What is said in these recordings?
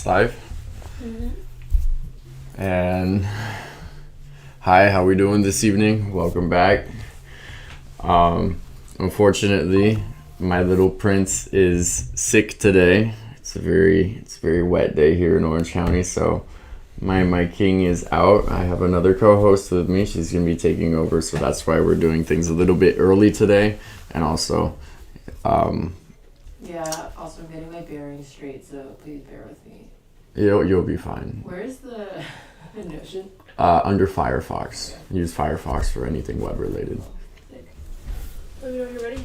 It's live. And hi, how we doing this evening? Welcome back. Unfortunately, my little prince is sick today. It's a very wet day here in Orange County, so my king is out. I have another co-host with me. She's gonna be taking over, so that's why we're doing things a little bit early today. And also, also I'm getting my bearings straight, so please bear with me. You'll be fine. Where's the Notion? Under Firefox. Use Firefox for anything web related. Let me know when you're ready.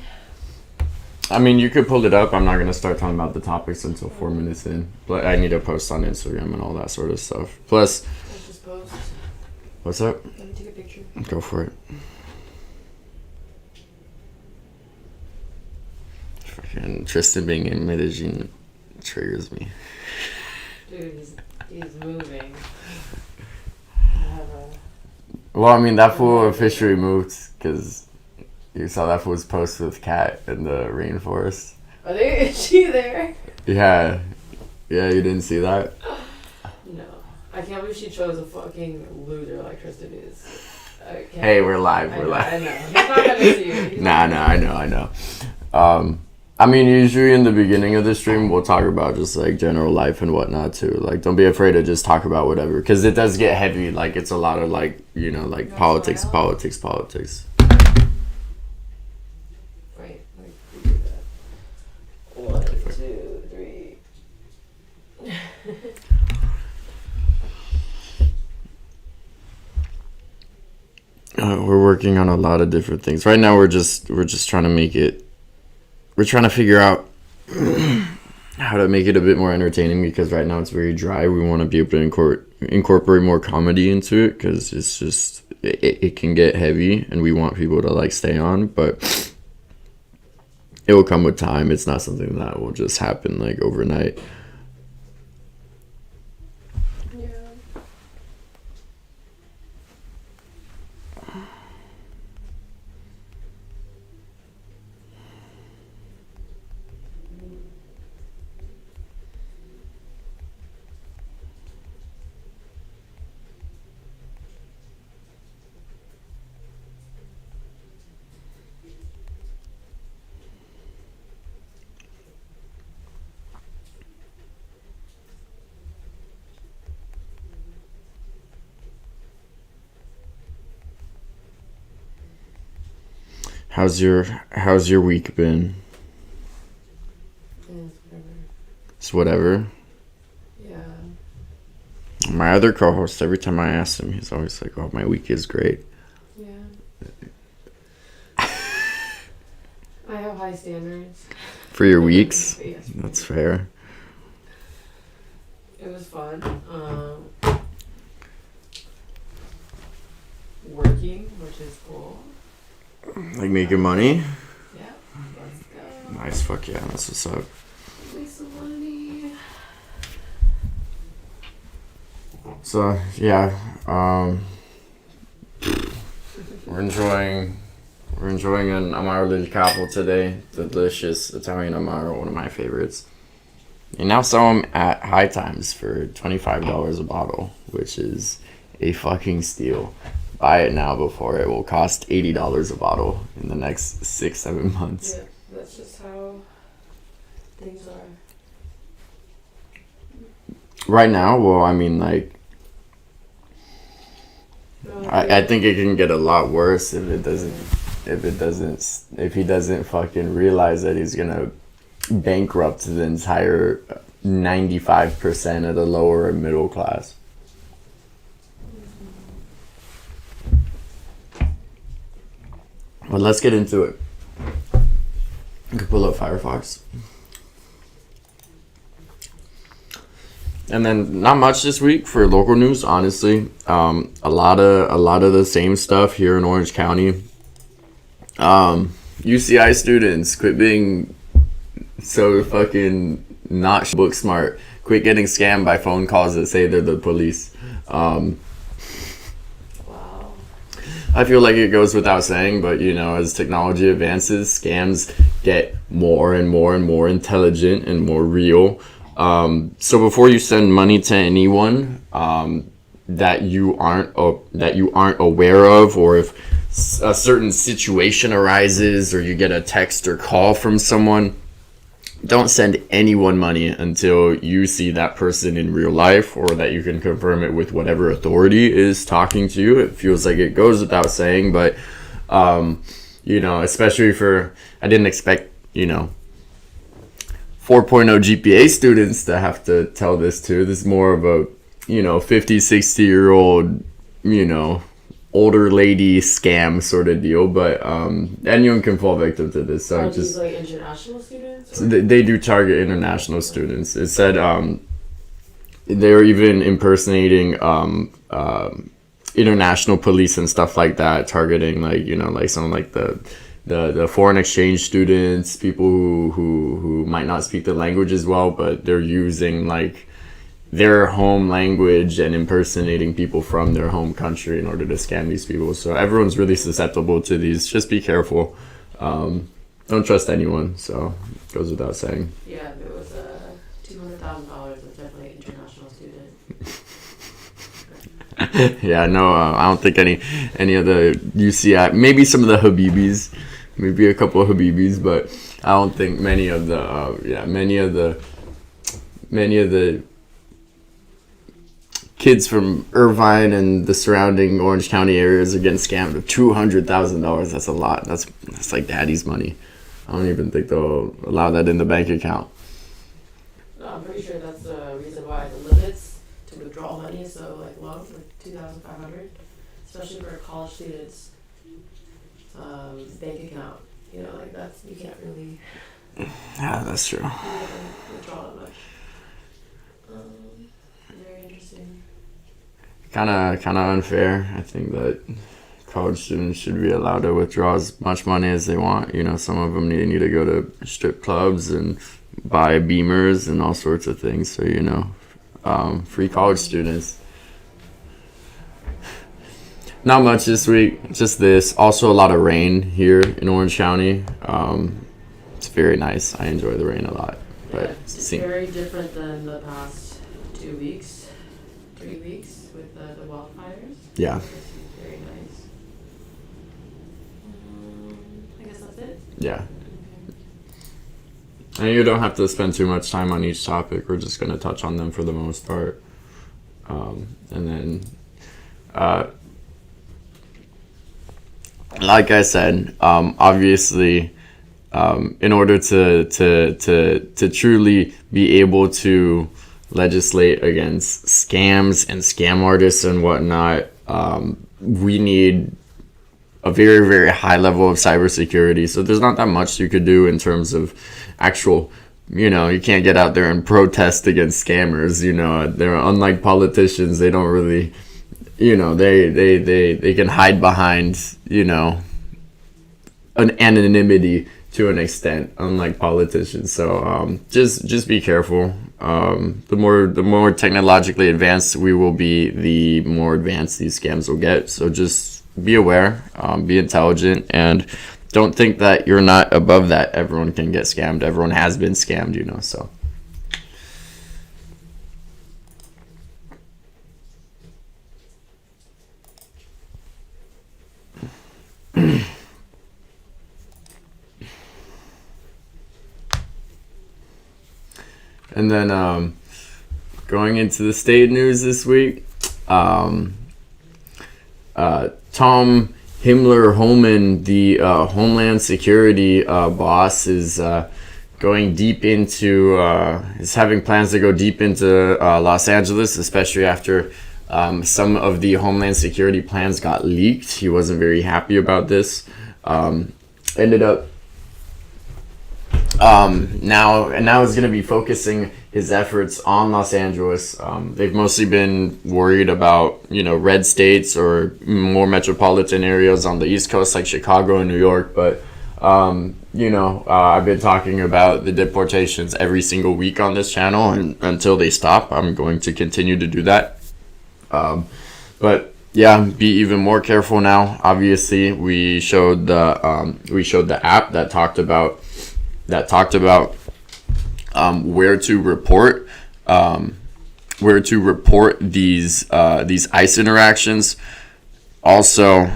I mean, you could pull it up. I'm not gonna start talking about the topics until 4 minutes in. But I need to post on Instagram and all that sort of stuff. Plus, Let's just post. what's up? Let me take a picture. Go for it. Fucking Tristan being in Medellin triggers me. Dude, he's moving. Well, I mean, that fool officially moved because you saw that fool's post with Kat in the rainforest. Is she there? Yeah, you didn't see that? No. I can't believe she chose a fucking loser like Tristan is. Hey, we're live. I know. He's not gonna see you. I know. I mean, usually in the beginning of the stream, we'll talk about just like general life and whatnot too. Like, don't be afraid to just talk about whatever, because it does get heavy. Like, it's a lot of like, like politics. Wait, we do that. 1, 2, 3. We're working on a lot of different things right now. We're just trying to make it. We're trying to figure out how to make it a bit more entertaining, because right now it's very dry. We want to be able to incorporate more comedy into it, because it's just it can get heavy, and we want people to like stay on, but it will come with time. It's not something that will just happen like overnight. How's your week been? It's whatever. Yeah. My other co-host, every time I ask him, he's always like, "Oh, my week is great." Yeah. I have high standards. For your weeks? Yes. That's fair. It was fun. Working, which is cool. Like making money? Yeah. Let's go. Nice, fuck yeah, that's what's up. Make some money. So, yeah, we're enjoying an Amaro del Capo today. Delicious Italian Amaro, one of my favorites. They now sell them at High Times for $25 a bottle, which is a fucking steal. Buy it now before it will cost $80 a bottle in the next 6-7 months. Yeah, that's just how things are. Right now, well, I mean, like, I think it can get a lot worse if he doesn't fucking realize that he's gonna bankrupt the entire 95% of the lower and middle class. Well, let's get into it. You can pull up Firefox. And then not much this week for local news, honestly. A lot of the same stuff here in Orange County. UCI students, quit being so fucking not book smart. Quit getting scammed by phone calls that say they're the police. I feel like it goes without saying, but as technology advances, scams get more and more and more intelligent and more real. So before you send money to anyone that you aren't aware of, or if a certain situation arises, or you get a text or call from someone, don't send anyone money until you see that person in real life, or that you can confirm it with whatever authority is talking to you. It feels like it goes without saying, but especially I didn't expect 4.0 GPA students to have to tell this to. This is more of a 50, 60-year-old older lady scam sort of deal, but anyone can fall victim to this. So Are these like international students? So they do target international students. It said they're even impersonating international police and stuff like that, targeting like some like the foreign exchange students, people who might not speak the language as well, but they're using like their home language and impersonating people from their home country in order to scam these people. So everyone's really susceptible to these. Just be careful. Don't trust anyone. So it goes without saying. Yeah, if it was $200,000, it's definitely an international student. Yeah, no, I don't think any of the UCI, maybe some of the Habibis, maybe a couple of Habibis, but I don't think many of the kids from Irvine and the surrounding Orange County areas are getting scammed of $200,000. That's a lot. That's like daddy's money. I don't even think they'll allow that in the bank account. No, I'm pretty sure that's the reason why the limits to withdraw money is so like low, like $2,500, especially for a college student's bank account. Like that's, you can't really. Yeah, that's true. Withdraw that much. Very interesting. Kind of unfair. I think that college students should be allowed to withdraw as much money as they want. Some of them need to go to strip clubs and buy Beamers and all sorts of things. So free college students. Not much this week, just this. Also a lot of rain here in Orange County. It's very nice. I enjoy the rain a lot. But yeah, it's very different than the past 3 weeks with the wildfires. Yeah. It's very nice. I guess that's it. Yeah. And you don't have to spend too much time on each topic. We're just going to touch on them for the most part. And then, like I said, obviously, in order to truly be able to legislate against scams and scam artists and whatnot, we need a very, very high level of cybersecurity. So there's not that much you could do in terms of actual, you can't get out there and protest against scammers. They're unlike politicians. They don't really, they can hide behind, an anonymity to an extent, unlike politicians. So just be careful. The more technologically advanced we will be, the more advanced these scams will get. So just be aware, be intelligent, and don't think that you're not above that. Everyone can get scammed. Everyone has been scammed, so. And then going into the state news this week, Tom Himmler-Homan, the Homeland Security boss, is going deep into, is having plans to go deep into Los Angeles, especially after some of the Homeland Security plans got leaked. He wasn't very happy about this. Ended up now he's going to be focusing his efforts on Los Angeles. They've mostly been worried about, red states or more metropolitan areas on the East Coast like Chicago and New York. But, I've been talking about the deportations every single week on this channel, and until they stop, I'm going to continue to do that. But yeah, be even more careful now. Obviously, we showed the app that talked about where to report these ICE interactions. Also,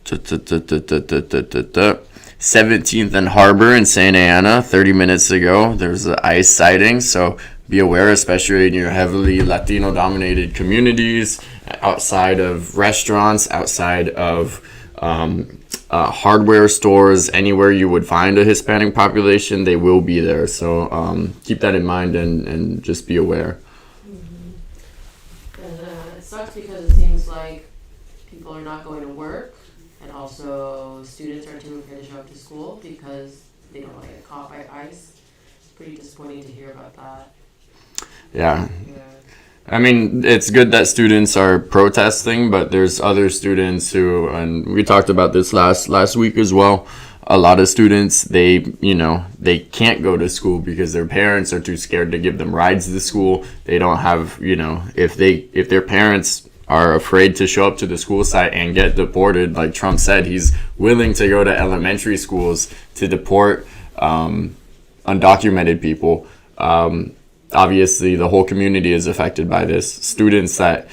17th and Harbor in Santa Ana, 30 minutes ago, there's an ICE sighting. So be aware, especially in your heavily Latino-dominated communities, outside of restaurants, outside of hardware stores, anywhere you would find a Hispanic population, they will be there. So keep that in mind and just be aware. And it sucks because it seems like people are not going to work, and also students are too afraid to show up to school because they don't want to get caught by ICE. It's pretty disappointing to hear about that. Yeah. I mean, it's good that students are protesting, but there's other students who, and we talked about this last week as well. A lot of students, they can't go to school because their parents are too scared to give them rides to school. They don't have, if their parents are afraid to show up to the school site and get deported, like Trump said, he's willing to go to elementary schools to deport undocumented people. Obviously, the whole community is affected by this. Students that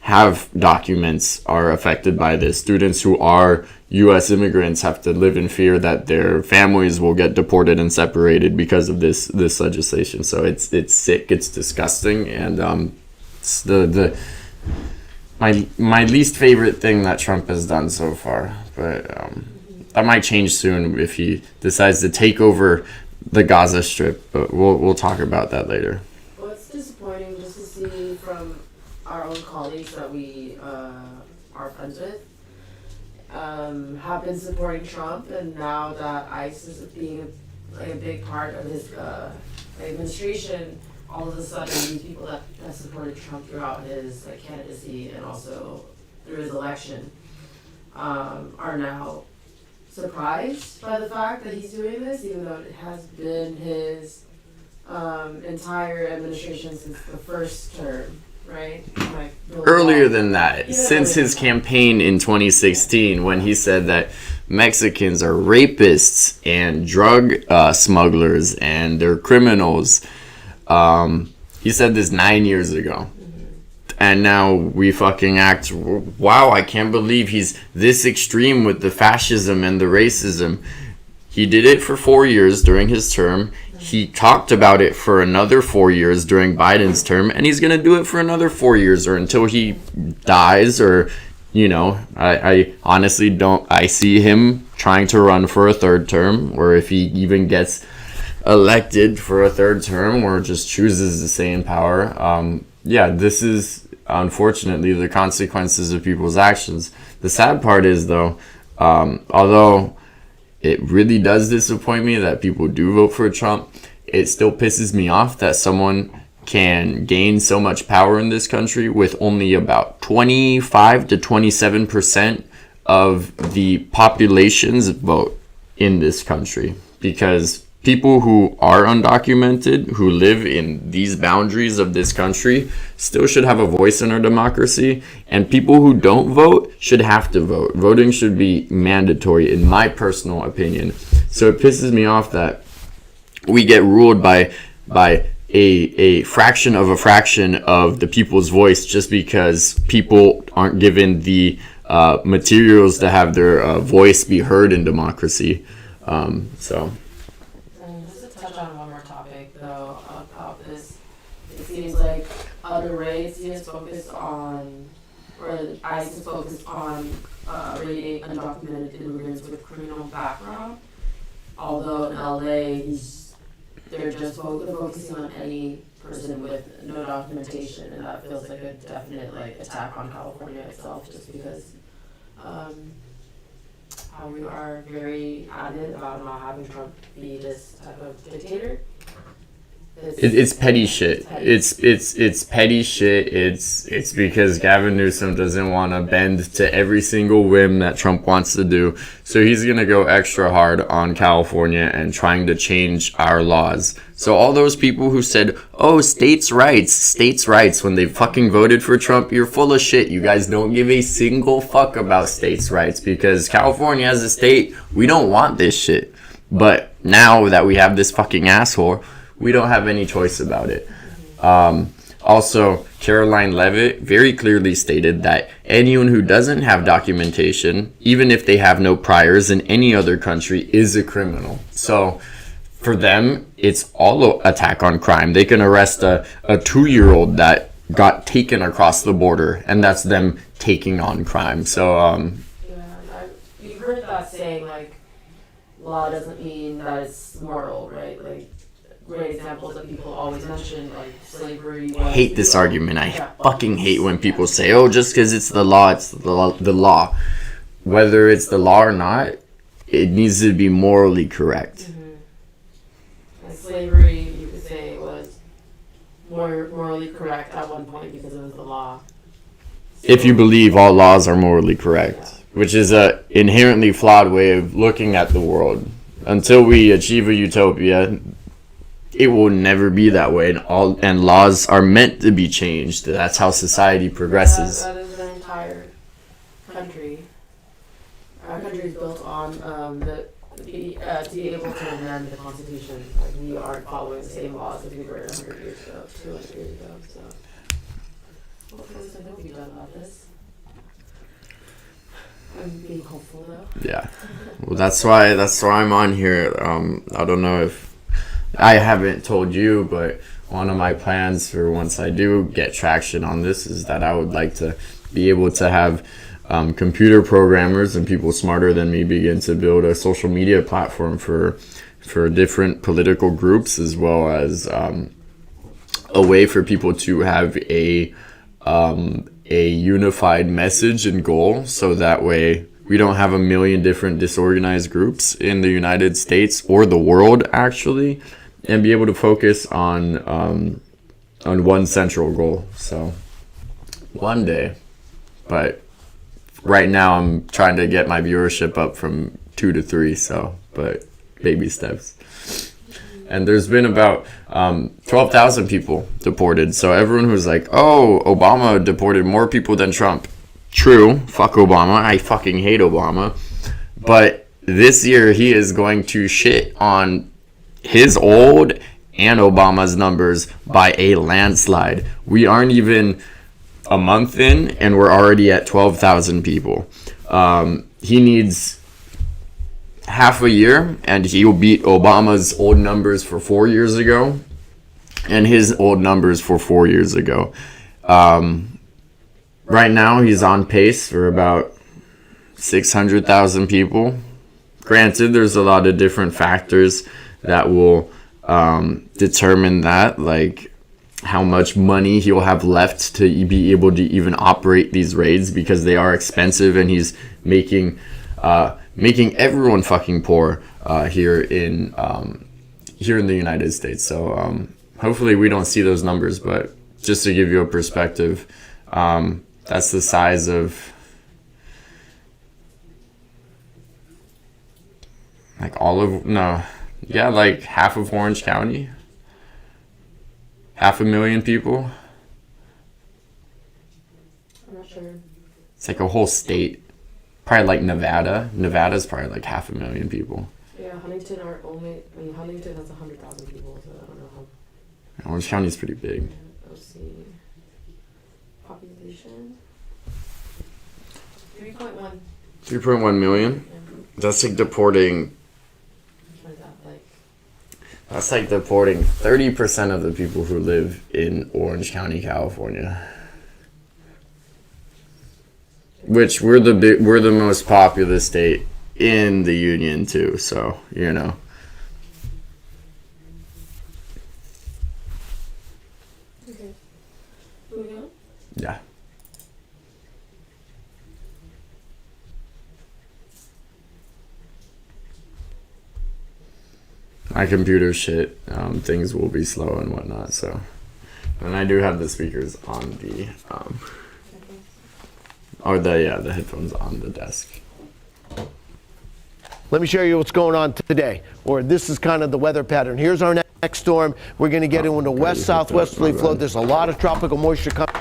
have documents are affected by this. Students who are U.S. immigrants have to live in fear that their families will get deported and separated because of this legislation. So it's sick, it's disgusting, and it's my least favorite thing that Trump has done so far. But that might change soon if he decides to take over the Gaza Strip, but we'll talk about that later. Well, it's disappointing just to see from our own colleagues that we are friends with have been supporting Trump, and now that ICE is being a big part of his administration, all of a sudden these people that supported Trump throughout his candidacy and also through his election are now surprised by the fact that he's doing this, even though it has been his entire administration since the first term, right? Earlier than that, since his campaign in 2016, when he said that Mexicans are rapists and drug smugglers and they're criminals. He said this 9 years ago. And now we fucking act, wow, I can't believe he's this extreme with the fascism and the racism. He did it for 4 years during his term. He talked about it for another 4 years during Biden's term. And he's going to do it for another 4 years or until he dies or, I honestly I see him trying to run for a third term, or if he even gets elected for a third term or just chooses to stay in power. This is unfortunately the consequences of people's actions. The sad part is, though, although it really does disappoint me that people do vote for Trump, it still pisses me off that someone can gain so much power in this country with only about 25 to 27% of the population's vote in this country. Because people who are undocumented, who live in these boundaries of this country, still should have a voice in our democracy. And people who don't vote should have to vote. Voting should be mandatory, in my personal opinion. So it pisses me off that we get ruled by a fraction of the people's voice just because people aren't given the materials to have their voice be heard in democracy. Seems like other raids is focused on, or ICE is focused on raiding undocumented immigrants with criminal background. Although in LA, they're just focusing on any person with no documentation, and that feels like a definite attack on California itself, just because how we are very adamant about not having Trump be this type of dictator. It's petty shit. It's petty shit. It's because Gavin Newsom doesn't want to bend to every single whim that Trump wants to do. So he's going to go extra hard on California and trying to change our laws. So all those people who said, oh, states' rights, when they fucking voted for Trump, you're full of shit. You guys don't give a single fuck about states' rights because California as a state, we don't want this shit. But now that we have this fucking asshole, we don't have any choice about it. Also, Caroline Levitt very clearly stated that anyone who doesn't have documentation, even if they have no priors in any other country, is a criminal. So for them, it's all attack on crime. They can arrest a 2-year-old that got taken across the border, and that's them taking on crime. So you've heard that saying, like, law doesn't mean that it's moral, right? Like, great examples that people always mention, like slavery. I hate this argument. I fucking hate when people say, oh, just because it's the law, it's the law. Whether it's the law or not, it needs to be morally correct. And slavery, you could say, was morally correct at one point because it was the law. If you believe all laws are morally correct, which is a inherently flawed way of looking at the world. Until we achieve a utopia, it will never be that way, and laws are meant to be changed. That's how society progresses. That is an entire country. Our country is built on to be able to amend the Constitution. Like, we aren't following the same laws as we were 100 years ago, 200 years ago. So, hopefully something will be done about this. I'm being hopeful though. Yeah. Well, that's why I'm on here. I don't know if I haven't told you, but one of my plans for once I do get traction on this is that I would like to be able to have computer programmers and people smarter than me begin to build a social media platform for different political groups, as well as a way for people to have a unified message and goal, so that way we don't have a million different disorganized groups in the United States or the world, actually, and be able to focus on one central goal. So one day, but right now I'm trying to get my viewership up from 2 to 3, so, but baby steps. And there's been about 12,000 people deported. So everyone who's like, oh, Obama deported more people than Trump. True. Fuck Obama. I fucking hate Obama. But this year he is going to shit on his old and Obama's numbers by a landslide. We aren't even a month in, and we're already at 12,000 people. He needs half a year, and he'll beat Obama's old numbers for 4 years ago, and his old numbers for 4 years ago. Right now, he's on pace for about 600,000 people. Granted, there's a lot of different factors that will determine that, like how much money he'll have left to be able to even operate these raids, because they are expensive, and he's making everyone fucking poor here in the United States. So hopefully we don't see those numbers, but just to give you a perspective, that's the size of like like half of Orange County, 500,000 people. I'm not sure. It's like a whole state. Probably like Nevada. Nevada's probably like 500,000 people. Yeah, Huntington has 100,000 people, so I don't know how. Orange County's pretty big. Let's see. Population. 3.1. 3.1 million? That's like deporting. What is that like? That's like deporting 30% of the people who live in Orange County, California. Which we're the most populous state in the union too, so you know. Okay. Moving on? Yeah. My computer shit, things will be slow and whatnot, so. And I do have the speakers on the the headphones on the desk. Let me show you what's going on today, or this is kind of the weather pattern. Here's our next storm. We're going to get into west-southwesterly flow. There's a lot of tropical moisture coming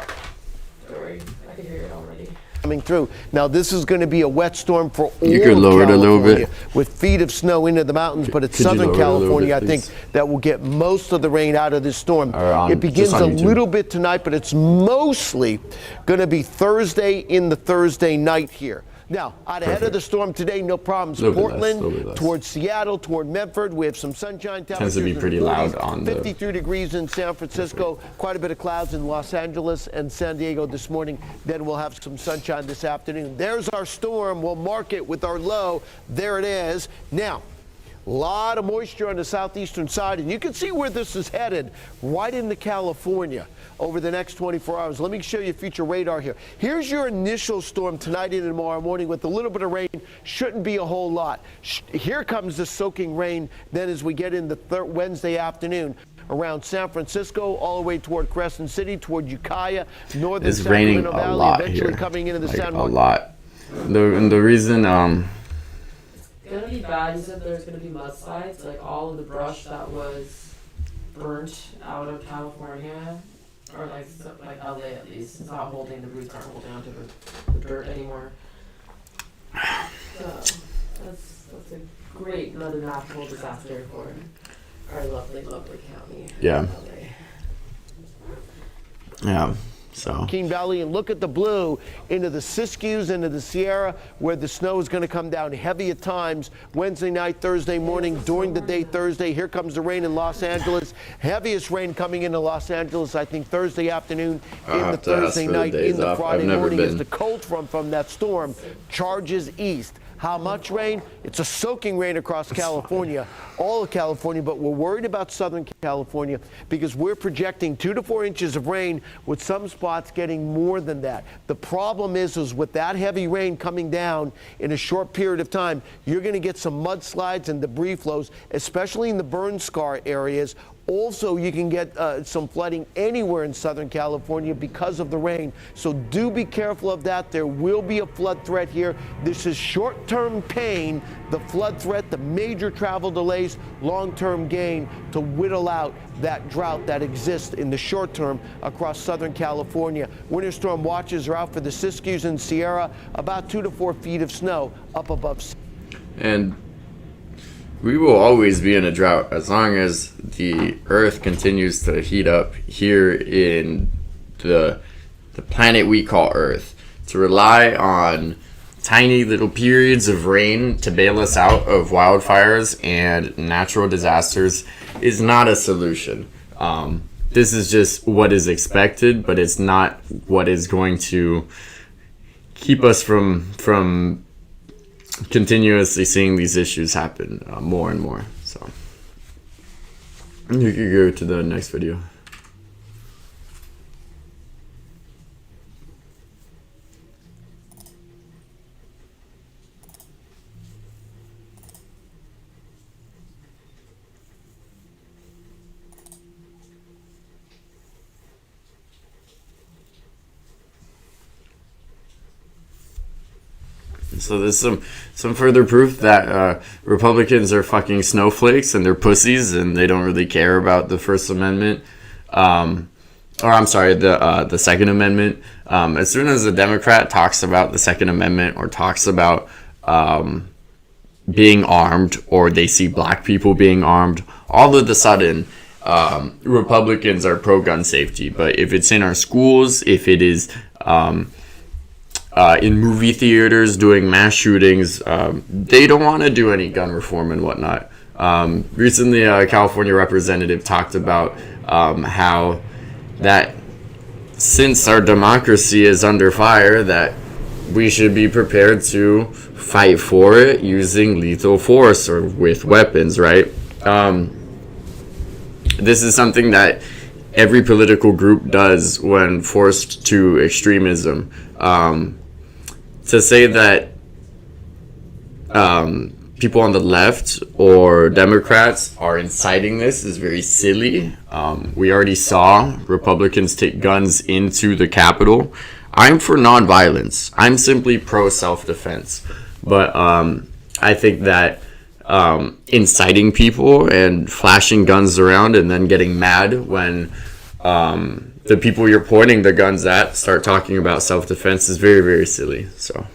Sorry, I can hear it already. coming through. Now, this is going to be a wet storm for all You could of lower it a little California, bit. with feet of snow into the mountains, but it's Could you Southern lower it a little California, bit, I think, please? that will get most of the rain out of this storm. just It begins on a YouTube. little bit tonight, but it's mostly going to be Thursday in the Thursday night here. Now, out ahead of the storm today, no problems. Little bit less, Portland, little bit less. towards Seattle, toward Medford, we have some sunshine. Tends to be temperatures in the pretty loud 40s, on the- 53 degrees in San Francisco, quite a bit of clouds in Los Angeles and San Diego this morning. Then we'll have some sunshine this afternoon. There's our storm. We'll mark it with our low. There it is. Now, a lot of moisture on the southeastern side, and you can see where this is headed, right into California over the next 24 hours. Let me show you future radar here. Here's your initial storm tonight and tomorrow morning with a little bit of rain. Shouldn't be a whole lot. Here comes the soaking rain then as we get into Wednesday afternoon around San Francisco, all the way toward Crescent City, toward Ukiah, northern It's raining Sacramento a Valley, lot eventually here. coming into the Like, San a Juan. lot. The reason It's gonna be bad. He said there's gonna be mudslides, like all of the brush that was burnt out of California, or like LA at least. It's not holding, the roots aren't holding onto the dirt anymore. So that's a great another natural disaster for our lovely, lovely county. Yeah. LA. yeah. So Keene Valley, and look at the blue into the Siskiyous, into the Sierra, where the snow is going to come down heavy at times Wednesday night, Thursday morning, during the day Thursday. Here comes the rain in Los Angeles. Heaviest rain coming into Los Angeles, I think, Thursday afternoon, I'll in the have to ask Thursday for the night, days in the off. I've Friday never morning as been. the cold front from that storm charges east. How much rain? It's a soaking rain across California, all of California, but we're worried about Southern California because we're projecting 2 to 4 inches of rain, with some spots getting more than that. The problem is with that heavy rain coming down in a short period of time, you're going to get some mudslides and debris flows, especially in the burn scar areas. Also, you can get some flooding anywhere in Southern California because of the rain. So do be careful of that. There will be a flood threat here. This is short-term pain, the flood threat, the major travel delays, long-term gain to whittle out that drought that exists in the short term across Southern California. Winter storm watches are out for the Siskiyous and Sierra, about 2 to 4 feet of snow up above. and we will always be in a drought as long as the earth continues to heat up here in the planet we call Earth. To rely on tiny little periods of rain to bail us out of wildfires and natural disasters is not a solution. This is just what is expected, but it's not what is going to keep us from continuously seeing these issues happen more and more. So you can go to the next video. So there's some further proof that Republicans are fucking snowflakes and they're pussies and they don't really care about the First Amendment, or I'm sorry, the Second Amendment. As soon as a Democrat talks about the Second Amendment or talks about being armed, or they see black people being armed, all of a sudden Republicans are pro-gun safety. But if it's in our schools, if it is in movie theaters doing mass shootings, they don't want to do any gun reform and whatnot. Recently, a California representative talked about how that since our democracy is under fire, that we should be prepared to fight for it using lethal force or with weapons, right? This is something that every political group does when forced to extremism. To say that people on the left or Democrats are inciting this is very silly. We already saw Republicans take guns into the Capitol. I'm for nonviolence. I'm simply pro self-defense. But I think that inciting people and flashing guns around and then getting mad when the people you're pointing the guns at start talking about self-defense is very, very silly. So.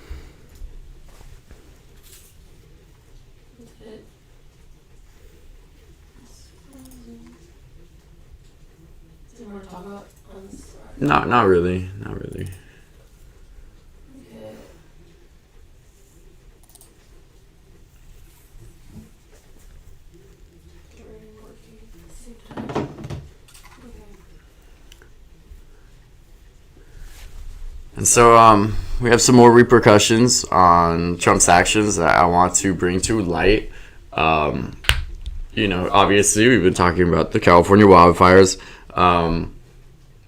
Do you want to talk about on this? Not really. Not really. Okay. During working at the same time. Okay. And so we have some more repercussions on Trump's actions that I want to bring to light. Obviously, we've been talking about the California wildfires.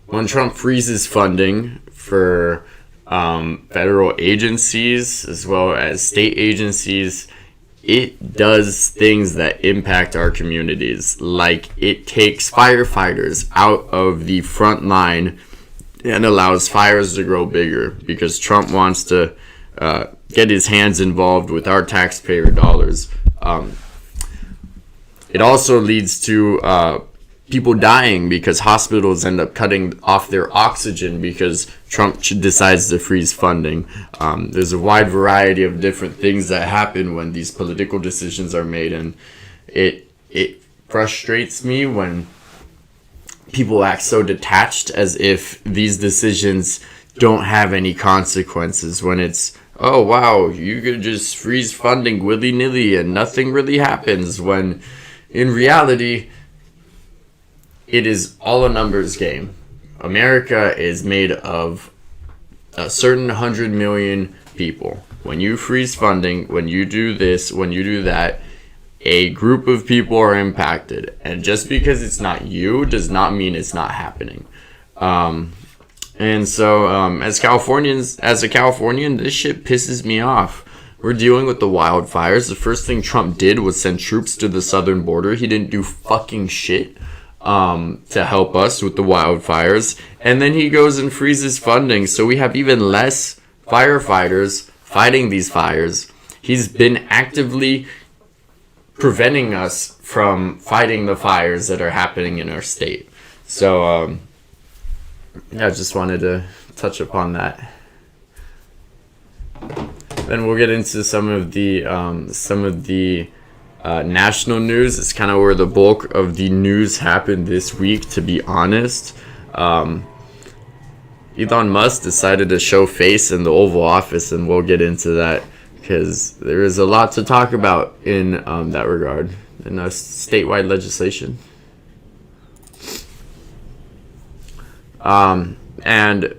When Trump freezes funding for federal agencies as well as state agencies, it does things that impact our communities. Like, it takes firefighters out of the front line and allows fires to grow bigger because Trump wants to get his hands involved with our taxpayer dollars. It also leads to people dying because hospitals end up cutting off their oxygen because Trump decides to freeze funding. There's a wide variety of different things that happen when these political decisions are made, and it frustrates me when people act so detached as if these decisions don't have any consequences, when it's, oh wow, you could just freeze funding willy-nilly and nothing really happens, when in reality it is all a numbers game. America is made of a certain 100 million people. When you freeze funding, when you do this, when you do that, a group of people are impacted, and just because it's not you does not mean it's not happening. And so, as a Californian, this shit pisses me off. We're dealing with the wildfires. The first thing Trump did was send troops to the southern border. He didn't do fucking shit to help us with the wildfires, and then he goes and freezes funding, so we have even less firefighters fighting these fires. He's been actively preventing us from fighting the fires that are happening in our state. So I just wanted to touch upon that. Then we'll get into some of the national news. It's kind of where the bulk of the news happened this week, to be honest. Elon Musk decided to show face in the Oval Office, and we'll get into that because there is a lot to talk about in that regard in statewide legislation. And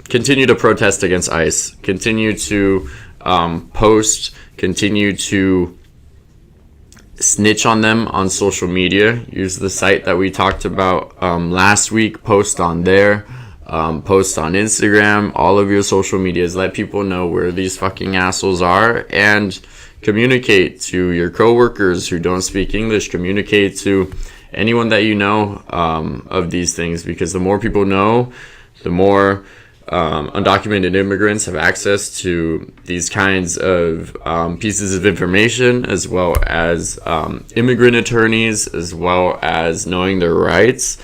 continue to protest against ICE. Continue to post. Continue to snitch on them on social media. Use the site that we talked about last week. Post on there. Post on Instagram. All of your social medias. Let people know where these fucking assholes are, and communicate to your coworkers who don't speak English. Communicate to anyone that you know of these things, because the more people know, the more undocumented immigrants have access to these kinds of pieces of information, as well as immigrant attorneys, as well as knowing their rights.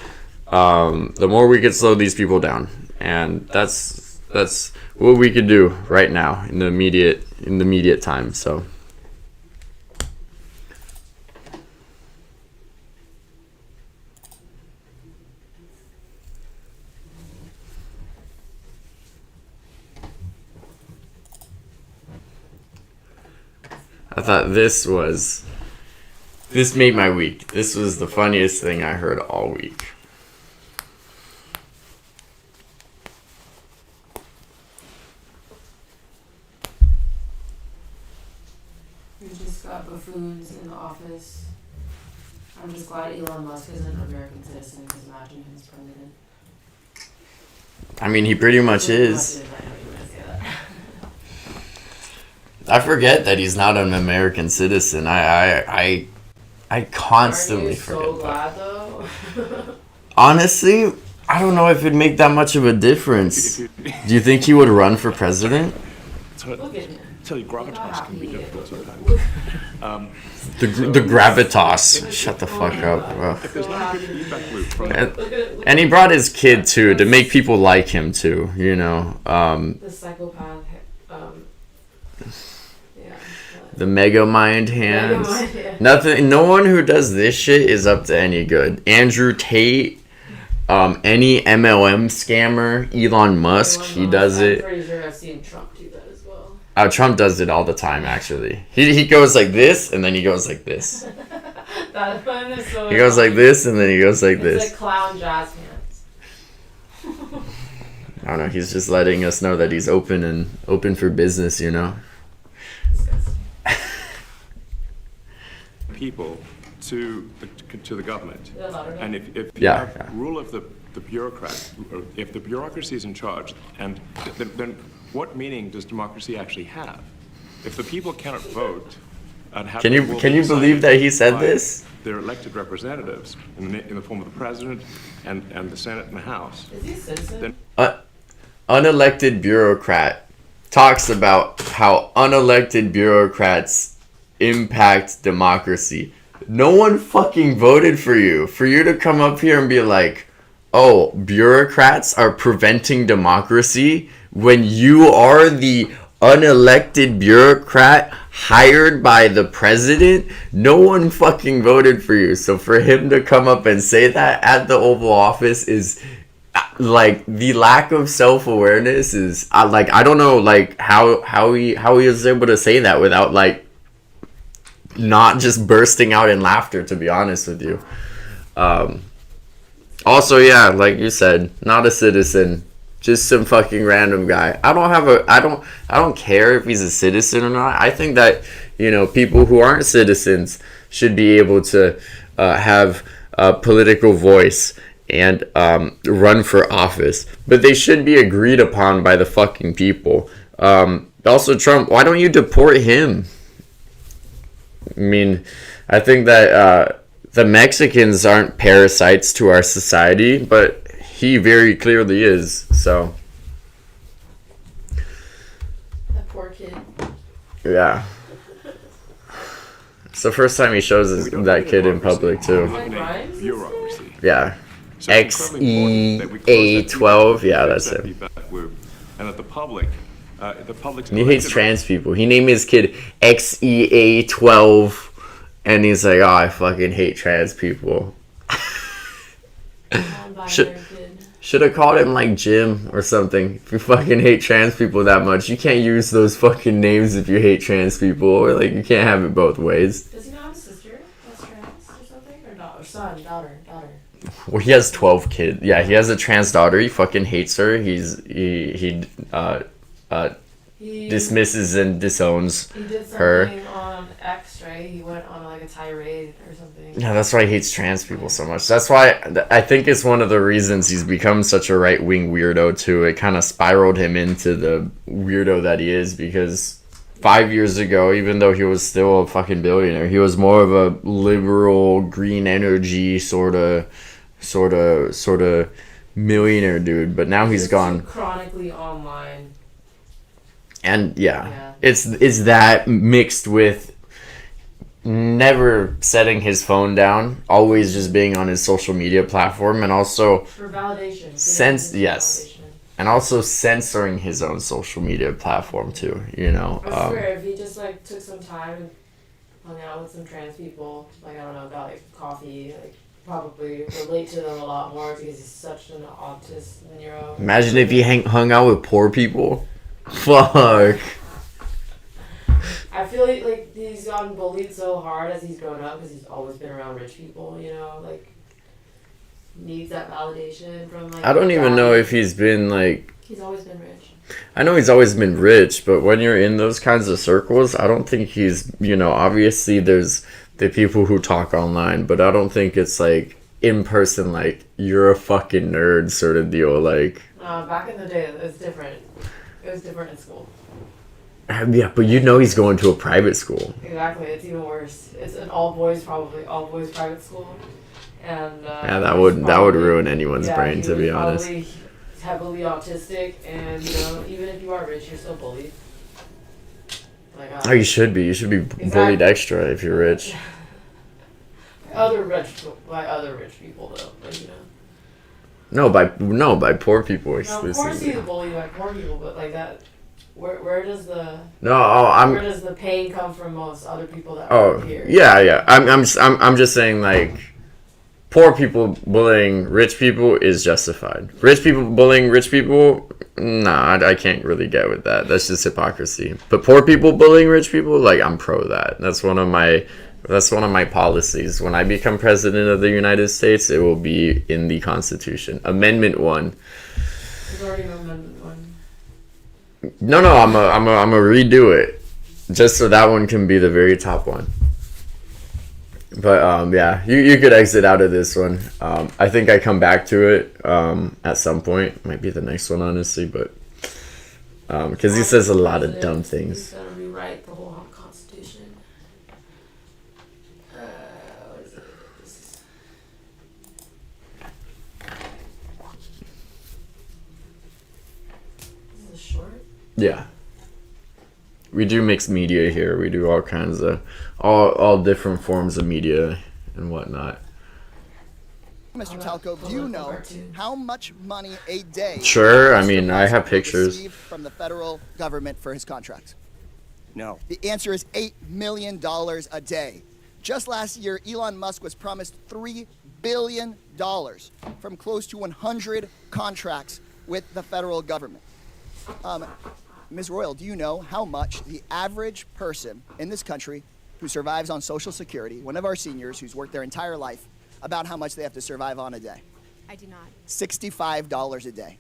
The more we can slow these people down, and that's what we could do right now in the immediate time. So. I thought this made my week. This was the funniest thing I heard all week. We just got buffoons in the office. I'm just glad Elon Musk is an American citizen, because imagine him as president. I mean, he pretty much is. I know you were gonna say that. I forget that he's not an American citizen. I constantly forget Are you so that. glad though? Honestly, I don't know if it'd make that much of a difference. Do you think he would run for president? Look at him. tell you, gravitas can be difficult sometimes. The gravitas. Shut the fuck up, bro. If there's not a good feedback loop from And he brought his kid too to make people like him too. You know. The psychopath. Yeah. The mega mind hands. Yeah. Nothing. No one who does this shit is up to any good. Andrew Tate, any MLM scammer, Elon Musk, he does I'm it. pretty sure I've seen Trump do that as well. Trump does it all the time. Actually, he goes like this, and then he goes like this. That one is so. He goes like this, and then he goes like It's this. like clown jazz hands. I don't know. He's just letting us know that he's open for business. You know. Disgusting. people to the government. Yeah, louder. And if you Yeah, have yeah. rule of the bureaucrat, or if the bureaucracy is in charge, and then what meaning does democracy actually have? If the people cannot vote and have Can their you will believe decided that he said by this? their elected representatives in the form of the president and the Senate and the House, Is he a citizen? then Unelected bureaucrat talks about how unelected bureaucrats impact democracy. No one fucking voted for you. For you to come up here and be like, oh, bureaucrats are preventing democracy when you are the unelected bureaucrat hired by the president. No one fucking voted for you. So for him to come up and say that at the Oval Office is like the lack of self-awareness is like, I don't know like how he was able to say that without like not just bursting out in laughter, to be honest with you. Also, yeah, like you said, not a citizen, just some fucking random guy. I don't care if he's a citizen or not. I think that, you know, people who aren't citizens should be able to have a political voice and run for office, but they should be agreed upon by the fucking people. Also, Trump, why don't you deport him? I mean, I think that the Mexicans aren't parasites to our society, but he very clearly is. So, That poor kid. yeah. It's the first time he shows that kid in public, too. Like Ryan's bureaucracy. Yeah. So it's incredibly important that we close that XEA12, yeah, that's that it. feedback loop, and that the public's And he hates elected trans people. He named his kid XEA12, and he's like, oh, I fucking hate trans people. Should- Non-binary kid. Should have called him like Jim or something. If you fucking hate trans people that much, you can't use those fucking names if you hate trans people. Or like, you can't have it both ways. Does he not have a sister that's trans or something? Or daughter? Son, daughter. Well, he has 12 kids. Yeah, he has a trans daughter. He fucking hates her. He dismisses and disowns He did something her. on X, right? He went on like a tirade or something. Yeah, that's why he hates trans people so much. That's why I think it's one of the reasons he's become such a right-wing weirdo too. It kind of spiraled him into the weirdo that he is, because 5 years ago, even though he was still a fucking billionaire, he was more of a liberal, green energy sort of millionaire dude. But now he's Just gone. chronically online. And yeah, Yeah. it's that mixed with never setting his phone down, always just being on his social media platform, and also For validation. Yes. and also censoring his own social media platform too. You know, I swear, if he just like took some time and hung out with some trans people, like I don't know, got like coffee, like probably relate to them a lot more because he's such an autist neuro. imagine if he hung out with poor people. Fuck. I feel like he's gotten bullied so hard as he's grown up because he's always been around rich people, you know, like needs that validation from like. I don't even dad. know if he's been like. He's always been rich. I know he's always been rich, but when you're in those kinds of circles, I don't think he's, you know, obviously there's the people who talk online, but I don't think it's like in person, like you're a fucking nerd sort of deal. Like, Back in the day, it was different. It was different in school. yeah, but you know he's going to a private school. Exactly, it's even worse. It's an all boys private school, and Yeah, that would ruin anyone's brain, he to be was honest. probably heavily autistic, and you know, even if you are rich, you're still bullied. Like, Oh, you should be. You should be bullied Exactly. extra if you're rich. other rich people though, like, you know. No, by poor people Now, of course exclusively. he's bullied by poor people, but like that, where does the No, oh, where does the pain come from most other people that Oh, are here? yeah. I'm just saying, like, poor people bullying rich people is justified. Rich people bullying rich people, nah, I can't really get with that. That's just hypocrisy. But poor people bullying rich people, like, I'm pro that. That's one of my policies. When I become president of the United States, it will be in the Constitution. Amendment 1. There's already no amendment one. No, I'm a redo it, just so that one can be the very top one. But yeah, you could exit out of this one. I think I come back to it at some point. Might be the next one, honestly, but because he says a lot of dumb He's things. gonna rewrite the whole Constitution. What is it? This is short. Yeah, we do mixed media here. We do all kinds of all different forms of media and whatnot. Mr. Talco, do you know how much money a day? Sure, I Mr. mean, I Musk have will pictures. receive from the federal government for his contracts? No. The answer is $8 million a day. Just last year, Elon Musk was promised $3 billion from close to 100 contracts with the federal government. Ms. Royal, do you know how much the average person in this country who survives on Social Security, one of our seniors who's worked their entire life, about how much they have to survive on a day? I do not. $65 a day.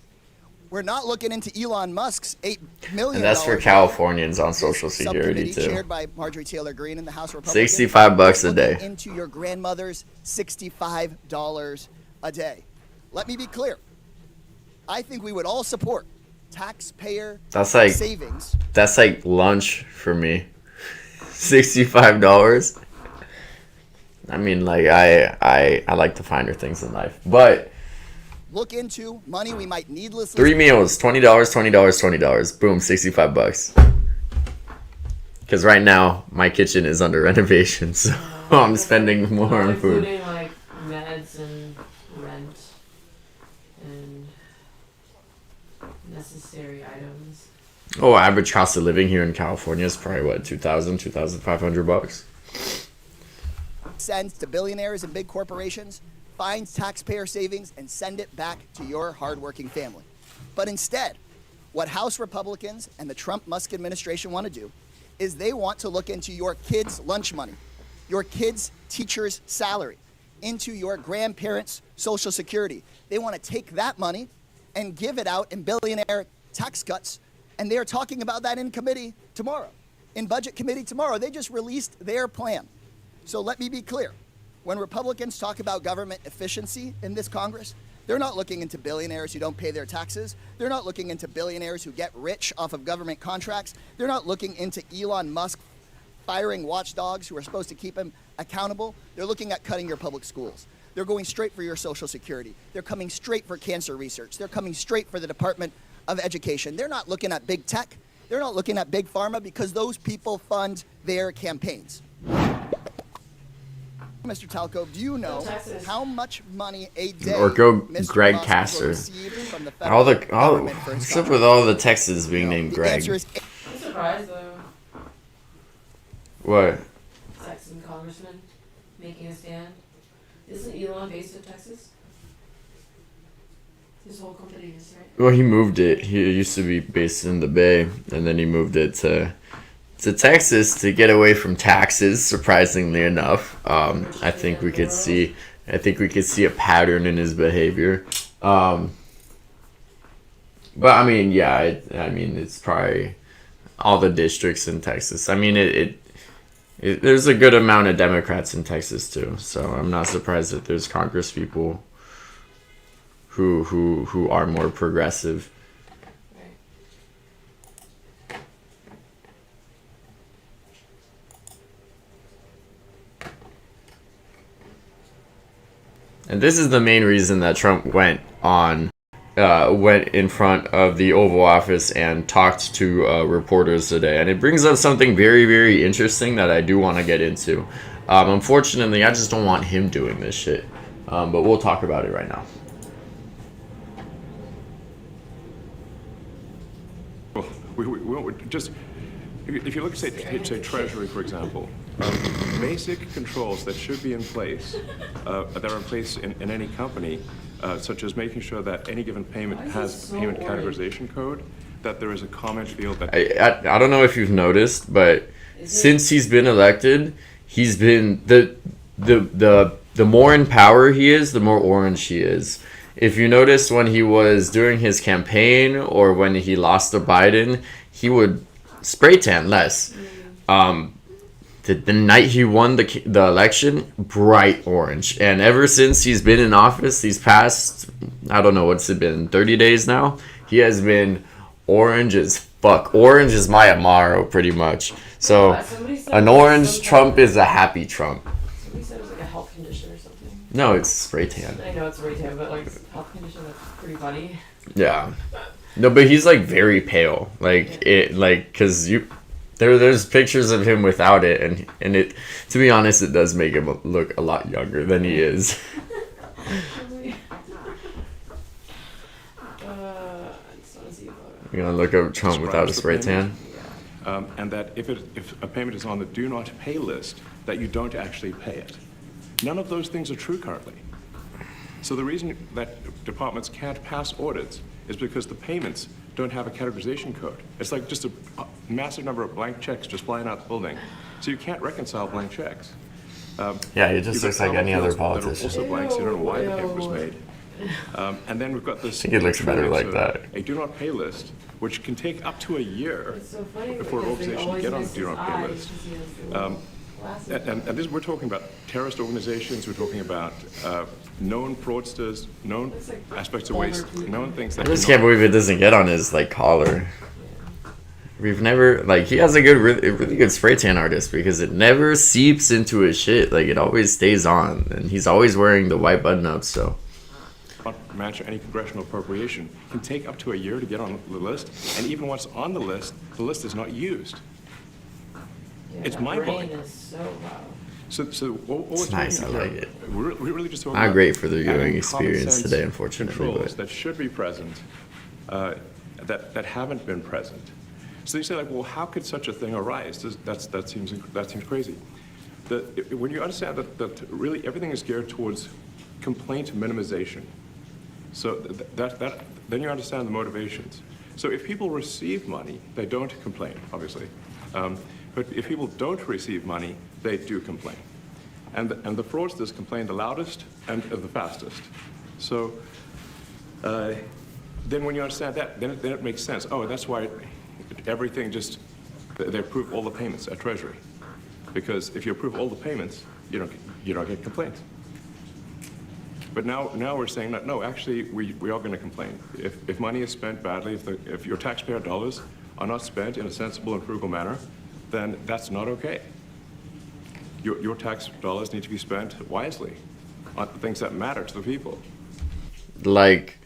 We're not looking into Elon Musk's $8 million. And that's for Californians on Social This Security subcommittee, too. chaired by Marjorie Taylor Greene in the House Republicans, $65 a looking day. into your grandmother's $65 a day. Let me be clear. I think we would all support taxpayer That's like savings. That's like lunch for me. $65. I mean, like I like the finer things in life, but Look into money we might needlessly 3 meals, $20, $20, $20. Boom, $65. Because right now my kitchen is under renovation, so I'm spending more Not on food. including like meds and rent and necessary items. Oh, average cost of living here in California is probably what, $2,500. sends to billionaires and big corporations, finds taxpayer savings, and send it back to your hardworking family. But instead, what House Republicans and the Trump-Musk administration want to do is they want to look into your kids' lunch money, your kids' teacher's salary, into your grandparents' Social Security. They want to take that money and give it out in billionaire tax cuts, and they are talking about that in committee tomorrow, in Budget Committee tomorrow. They just released their plan. So let me be clear. When Republicans talk about government efficiency in this Congress, they're not looking into billionaires who don't pay their taxes. They're not looking into billionaires who get rich off of government contracts. They're not looking into Elon Musk firing watchdogs who are supposed to keep him accountable. They're looking at cutting your public schools. They're going straight for your Social Security. They're coming straight for cancer research. They're coming straight for the Department of Education. They're not looking at big tech. They're not looking at big pharma because those people fund their campaigns. Mr. Talco, do you know how much money a day Or go Mr. Greg Musk will Casser. receive from the federal All government for his what's up contract? with all the Texans being named The Greg? answer is I'm surprised though. What? Texan congressman making a stand. Isn't Elon based in Texas? His whole company is, right? Well, he moved it. He used to be based in the Bay, and then he moved it to Texas to get away from taxes. Surprisingly enough, I think we could see a pattern in his behavior. But I mean, yeah, I mean, it's probably all the districts in Texas. I mean, there's a good amount of Democrats in Texas too, so I'm not surprised that there's Congress people who are more progressive. Right. And this is the main reason that Trump went on went in front of the Oval Office and talked to reporters today, and it brings up something very, very interesting that I do want to get into. Unfortunately, I just don't want him doing this shit, but we'll talk about it right now. Well, we just, if you look at, say Treasury, for example, basic controls that should be in place, that are in place in any company, such as making sure that any given payment has a payment categorization code, that there is a comment field that... I don't know if you've noticed, but since he's been elected, he's been the more in power he is, the more orange he is. If you noticed when he was doing his campaign or when he lost to Biden, he would spray tan less. The night he won the election, bright orange. And ever since he's been in office, these past, I don't know, what's it been, 30 days now? He has been orange as fuck. Orange is my Amaro, pretty much. So, an orange Trump is a happy Trump. Somebody said it was like a health condition or something. No, it's spray tan. I know it's spray tan, but like health condition, that's pretty funny. Yeah. No, but he's like very pale. Cause there's pictures of him without it, and it, to be honest, it does make him look a lot younger than he is. I just want to see a photo. You're gonna look up Trump without a spray tan? And that if a payment is on the do not pay list, that you don't actually pay it. None of those things are true currently. So the reason that departments can't pass audits is because the payments don't have a categorization code. It's like just a massive number of blank checks just flying out the building. So you can't reconcile blank checks. Yeah, he just looks like any other politician. Also blanks, you don't know why the payment was made. And then we've got this... I think it looks better like that. A do not pay list, which can take up to a year It's so funny before an because they organization always get on miss the do his not pay eye list. because he has the little glasses. And this, we're talking about terrorist organizations, we're talking about known fraudsters, known Looks like aspects of older waste, people. known things I that just cannot- can't believe it doesn't get on his collar. We've never he has a really good spray tan artist because it never seeps into his shit. Like it always stays on, and he's always wearing the white button up. So not match any congressional appropriation can take up to a year to get on the list, and even once on the list is not used. Yeah, It's that mind-blowing. brain is so loud. So what it's we're nice. I talking like here, it. we're really just talking Not about great for the viewing having experience common sense today, unfortunately. controls But that should be present, that haven't been present. So you say well, how could such a thing arise? That seems crazy. When you understand that really everything is geared towards complaint minimization, so then you understand the motivations. So if people receive money, they don't complain, obviously. But if people don't receive money, they do complain. And the fraudsters complain the loudest and the fastest. So then when you understand that, then it makes sense. Oh, that's why everything they approve all the payments at Treasury. Because if you approve all the payments, you don't get complaints. But now we're saying that, no, actually, we are going to complain. If money is spent badly, if your taxpayer dollars are not spent in a sensible and frugal manner, then that's not okay. Your tax dollars need to be spent wisely on things that matter to the people. like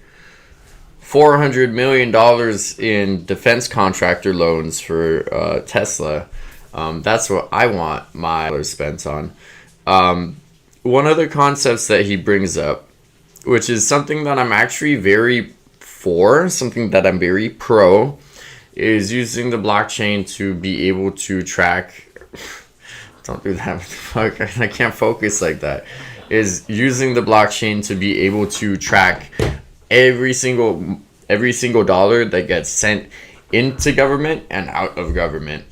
$400 million in defense contractor loans for Tesla. That's what I want my dollars spent on. One other concepts that he brings up, which is something that I'm actually very for, something that I'm very pro, is using the blockchain to be able to track. Don't do that. Fuck, I can't focus like that. Is using the blockchain to be able to track every single dollar that gets sent into government and out of government.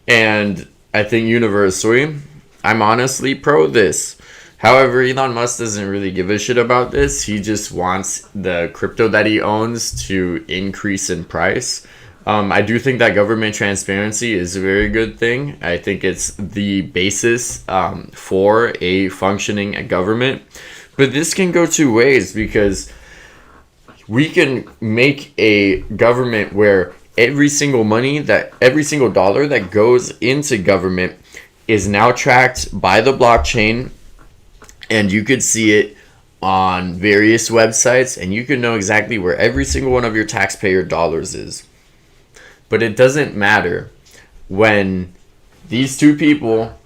And I think universally, I'm honestly pro this. However, Elon Musk doesn't really give a shit about this. He just wants the crypto that he owns to increase in price. I do think that government transparency is a very good thing. I think it's the basis for a functioning government. But this can go two ways, because we can make a government where every single dollar that goes into government is now tracked by the blockchain, and you could see it on various websites, and you can know exactly where every single one of your taxpayer dollars is. But it doesn't matter when these two people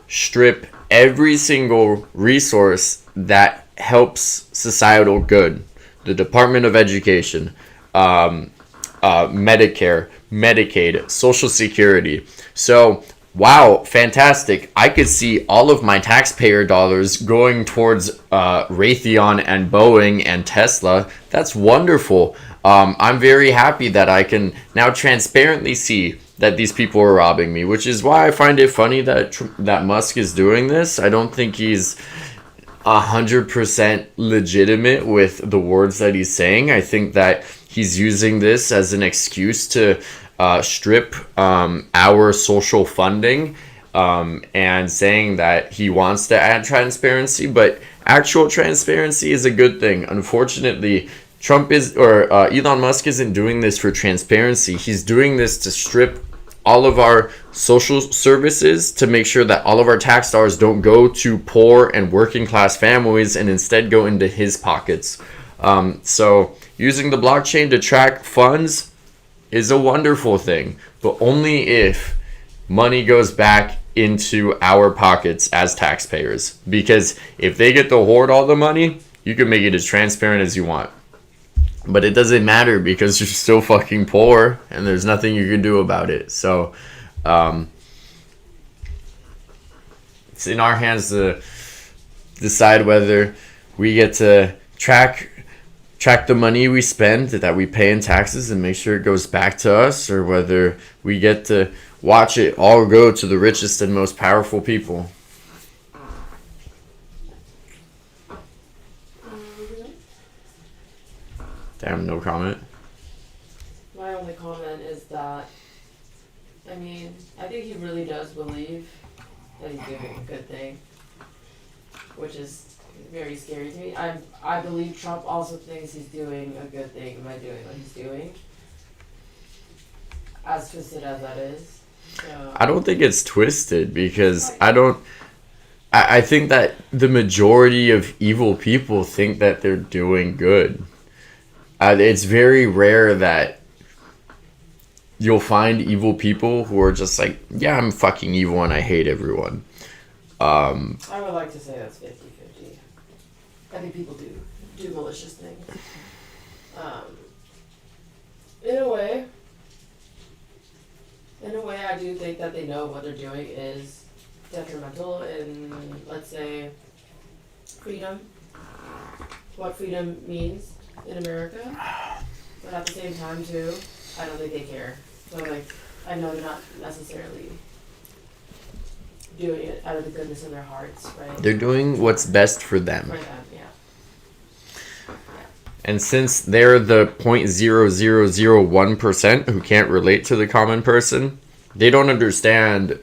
strip every single resource that helps societal good. The Department of Education, Medicare, Medicaid, Social Security. So, wow, fantastic. I could see all of my taxpayer dollars going towards Raytheon and Boeing and Tesla. That's wonderful. I'm very happy that I can now transparently see that these people are robbing me, which is why I find it funny that Musk is doing this. I don't think he's 100% legitimate with the words that he's saying. I think that he's using this as an excuse to strip our social funding and saying that he wants to add transparency, but actual transparency is a good thing. Unfortunately, Elon Musk isn't doing this for transparency. He's doing this to strip all of our social services, to make sure that all of our tax dollars don't go to poor and working class families and instead go into his pockets. So using the blockchain to track funds is a wonderful thing, but only if money goes back into our pockets as taxpayers. Because if they get to hoard all the money, you can make it as transparent as you want. But it doesn't matter because you're still fucking poor and there's nothing you can do about it. So it's in our hands to decide whether we get to track the money we spend that we pay in taxes and make sure it goes back to us, or whether we get to watch it all go to the richest and most powerful people. Damn, no comment. My only comment is that, I think he really does believe that he's doing a good thing, which is very scary to me. I believe Trump also thinks he's doing a good thing by doing what he's doing, as twisted as that is. So, I don't think it's twisted, because I think that the majority of evil people think that they're doing good. It's very rare that you'll find evil people who are just like, yeah, I'm fucking evil and I hate everyone. I would like to say that's 50-50. I think people do malicious things. In a way, I do think that they know what they're doing is detrimental in, let's say, freedom. What freedom means in America. But at the same time, too, I don't think they care. So, I know they're not necessarily doing it out of the goodness of their hearts, right? They're doing what's best for them. For them, yeah. And since they're the 0.0001% who can't relate to the common person, they don't understand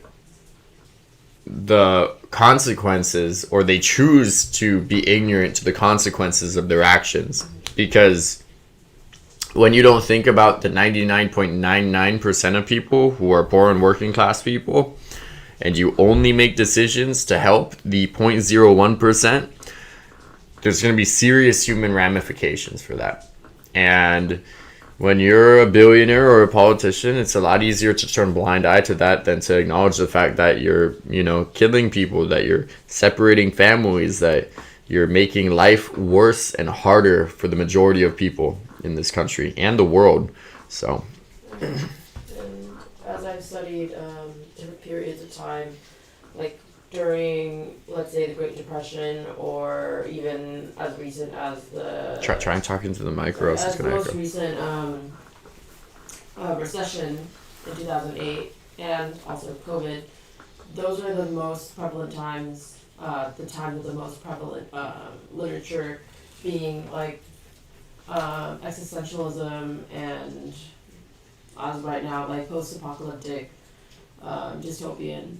the consequences, or they choose to be ignorant to the consequences of their actions. Because when you don't think about the 99.99% of people who are poor and working class people, and you only make decisions to help the 0.01%, there's going to be serious human ramifications for that. And when you're a billionaire or a politician, it's a lot easier to turn a blind eye to that than to acknowledge the fact that you're, killing people, that you're separating families, that you're making life worse and harder for the majority of people in this country and the world. So, and as I've studied different periods of time, like during, let's say, the Great Depression, or even as recent as the... Try and talk into the mic or else it's going to echo. As the most recent recession in 2008, and also COVID, those are the most prevalent times, the time of the most prevalent literature being like existentialism, and as right now, like post-apocalyptic, dystopian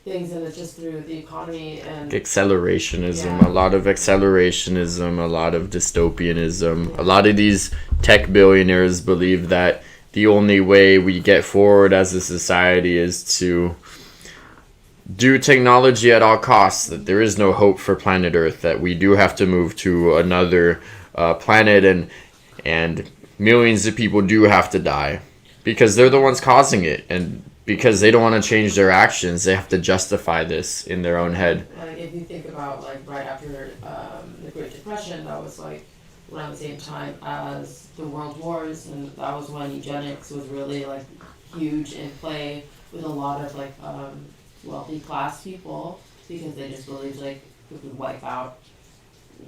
things, and it's just through the economy and accelerationism, a lot of accelerationism, a lot of dystopianism. A lot of these tech billionaires believe that the only way we get forward as a society is to do technology at all costs, that there is no hope for planet Earth, that we do have to move to another planet, and millions of people do have to die because they're the ones causing it, and because they don't want to change their actions, they have to justify this in their own head. Like if you think about like right after the Great Depression, that was like around the same time as the World Wars, and that was when eugenics was really like huge in play with a lot of like wealthy class people, because they just believed like it would wipe out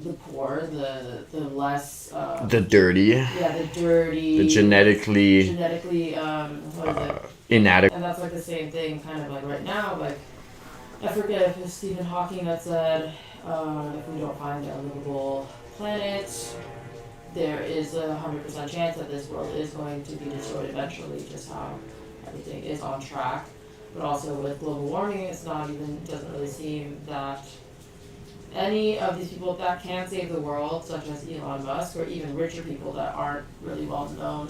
the poor, the less The dirty, the dirty, the genetically what is it? inadequate. And that's like the same thing kind of like right now, like I forget if it was Stephen Hawking that said if we don't find a livable planet, there is a 100% chance that this world is going to be destroyed eventually, just how everything is on track. But also with global warming, doesn't really seem that any of these people that can save the world, such as Elon Musk, or even richer people that aren't really well known.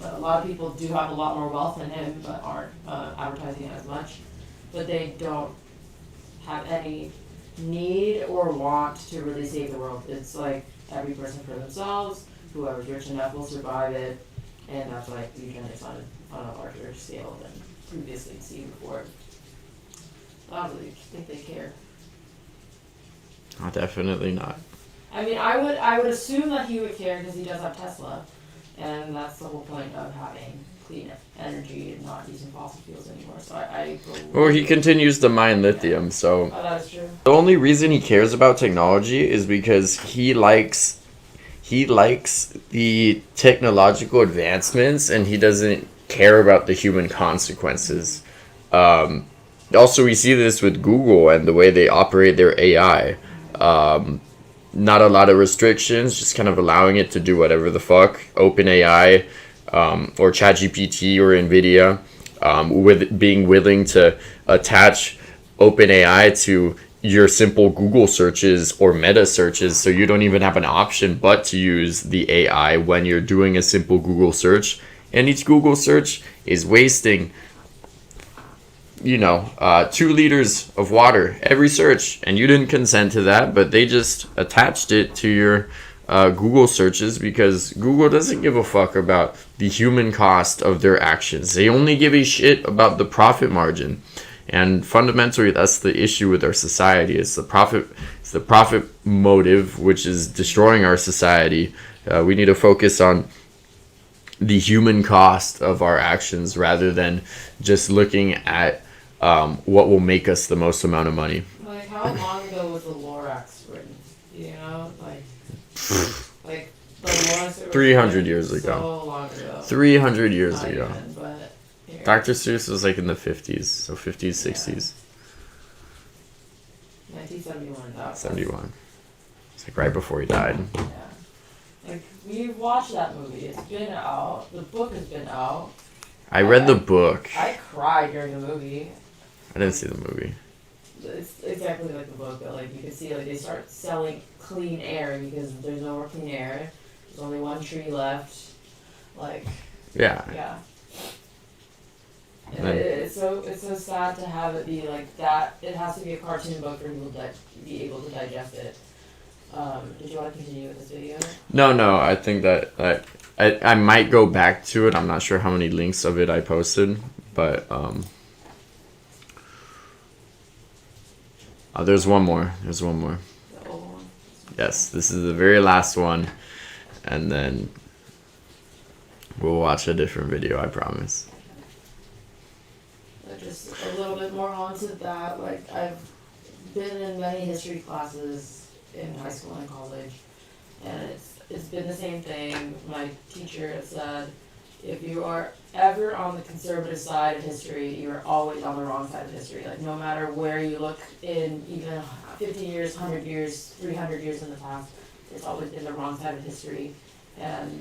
But a lot of people do have a lot more wealth than him, but aren't advertising as much. But they don't have any need or want to really save the world. It's like every person for themselves. Whoever's rich enough will survive it, and that's like eugenics on a larger scale than previously seen before. I don't really think they care. Oh, definitely not. I mean, I would assume that he would care because he does have Tesla, and that's the whole point of having clean energy and not using fossil fuels anymore. So I Well, he continues to mine lithium, so Oh, that is true. the only reason he cares about technology is because he likes the technological advancements, and he doesn't care about the human consequences. Also, we see this with Google and the way they operate their AI. Not a lot of restrictions, just kind of allowing it to do whatever the fuck. OpenAI, or ChatGPT or NVIDIA, with being willing to attach OpenAI to your simple Google searches or meta searches, so you don't even have an option but to use the AI when you're doing a simple Google search. And each Google search is wasting 2 liters of water every search, and you didn't consent to that, but they just attached it to your Google searches because Google doesn't give a fuck about the human cost of their actions. They only give a shit about the profit margin, and fundamentally that's the issue with our society. It's the profit motive which is destroying our society. We need to focus on the human cost of our actions rather than just looking at what will make us the most amount of money. Like, how long ago was the Lorax written? Like the Lorax. 300 years ago. So long ago. 300 years Not ago. even, but here. Dr. Seuss was like in the 50s, so 50s, 60s, 1971. That was 71. It's like right before he died. Yeah. Like, we watched that movie. It's been out. The book has been out. I read the book. I cried during the movie. I didn't see the movie. It's exactly like the book, but like you can see, like they start selling clean air because there's no more clean air. There's only one tree left. Like, Yeah. yeah. And then- It's so sad to have it be like that. It has to be a cartoon book for people to be able to digest it. Did you want to continue with this video? No, I think that I might go back to it. I'm not sure how many links of it I posted, but there's one more. There's one more. The old one? Yes, this is the very last one, and then we'll watch a different video, I promise. Just a little bit more onto that. Like, I've been in many history classes in high school and college, and it's been the same thing. My teacher has said, if you are ever on the conservative side of history, you are always on the wrong side of history. Like, no matter where you look in even 50 years, 100 years, 300 years in the past, it's always been the wrong side of history. And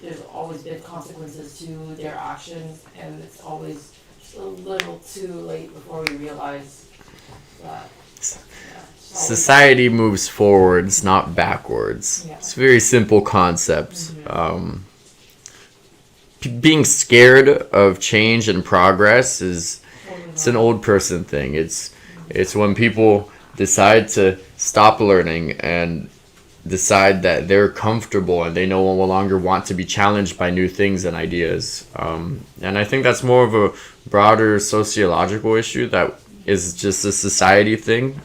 there's always been consequences to their actions, and it's always just a little too late before we realize that. Society moves forwards, not backwards. Yeah. It's a very simple concept. Being scared of change and progress it's an old person thing. It's It's when people decide to stop learning and decide that they're comfortable and they no longer want to be challenged by new things and ideas. And I think that's more of a broader sociological issue that is just a society thing.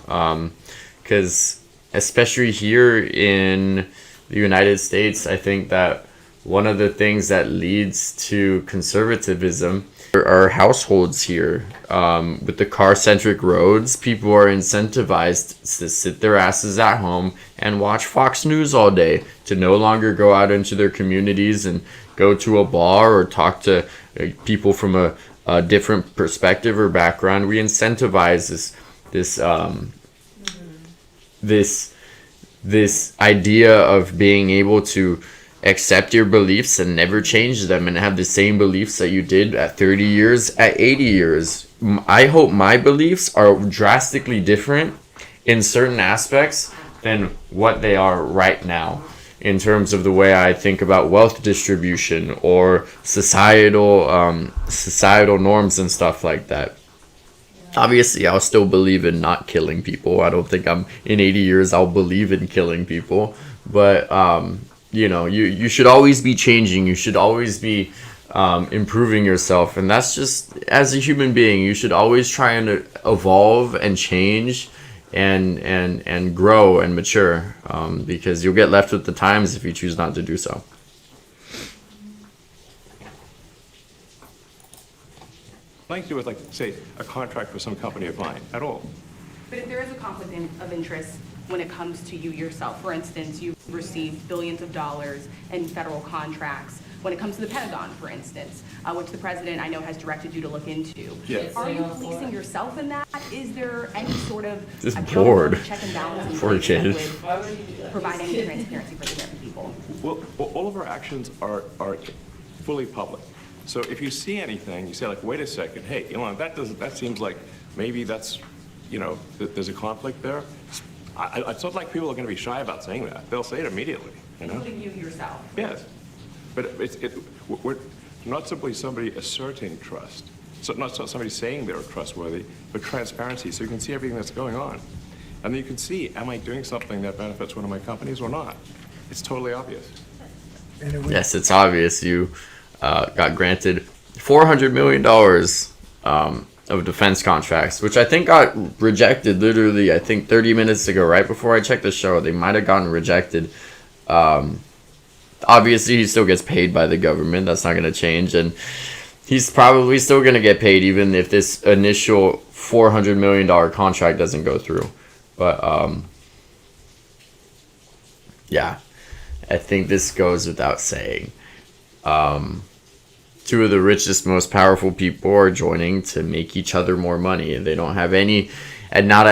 Because especially here in the United States, I think that one of the things that leads to conservatism are households here. With the car-centric roads, people are incentivized to sit their asses at home and watch Fox News all day, to no longer go out into their communities and go to a bar or talk to people from a different perspective or background. We incentivize this idea of being able to accept your beliefs and never change them and have the same beliefs that you did at 30 years, at 80 years. I hope my beliefs are drastically different in certain aspects than what they are right now, in terms of the way I think about wealth distribution or societal norms and stuff like that. Obviously, I'll still believe in not killing people. I don't think in 80 years I'll believe in killing people. But you should always be changing. You should always be improving yourself, and that's just, as a human being, you should always try and evolve and change and grow and mature, because you'll get left with the times if you choose not to do so. Nothing to do with, like, say, a contract with some company of mine at all. But if there is a conflict of interest when it comes to you yourself, for instance, you've received billions of dollars in federal contracts. When it comes to the Pentagon, for instance, which the president, I know, has directed you to look into. Yes. Are you policing yourself in that? Is there any sort of Just accountability, bored. check and balance in Poor place that kid. would provide any transparency for the American people? Well, all of our actions are fully public. So if you see anything, you say, like, wait a second, hey, Elon, that seems like maybe that's, there's a conflict there. It's not like people are going to be shy about saying that. They'll say it immediately, Including you yourself? Yes. But we're not simply somebody asserting trust. So not somebody saying they're trustworthy, but transparency, so you can see everything that's going on. And then you can see, am I doing something that benefits one of my companies or not? It's totally obvious. Yes, it's obvious. You got granted $400 million of defense contracts, which I think got rejected literally, I think 30 minutes ago, right before I checked the show. They might have gotten rejected. Obviously, he still gets paid by the government. That's not going to change. And he's probably still going to get paid even if this initial $400 million contract doesn't go through. But, yeah, I think this goes without saying. Two of the richest, most powerful people are joining to make each other more money, and they don't have any, and not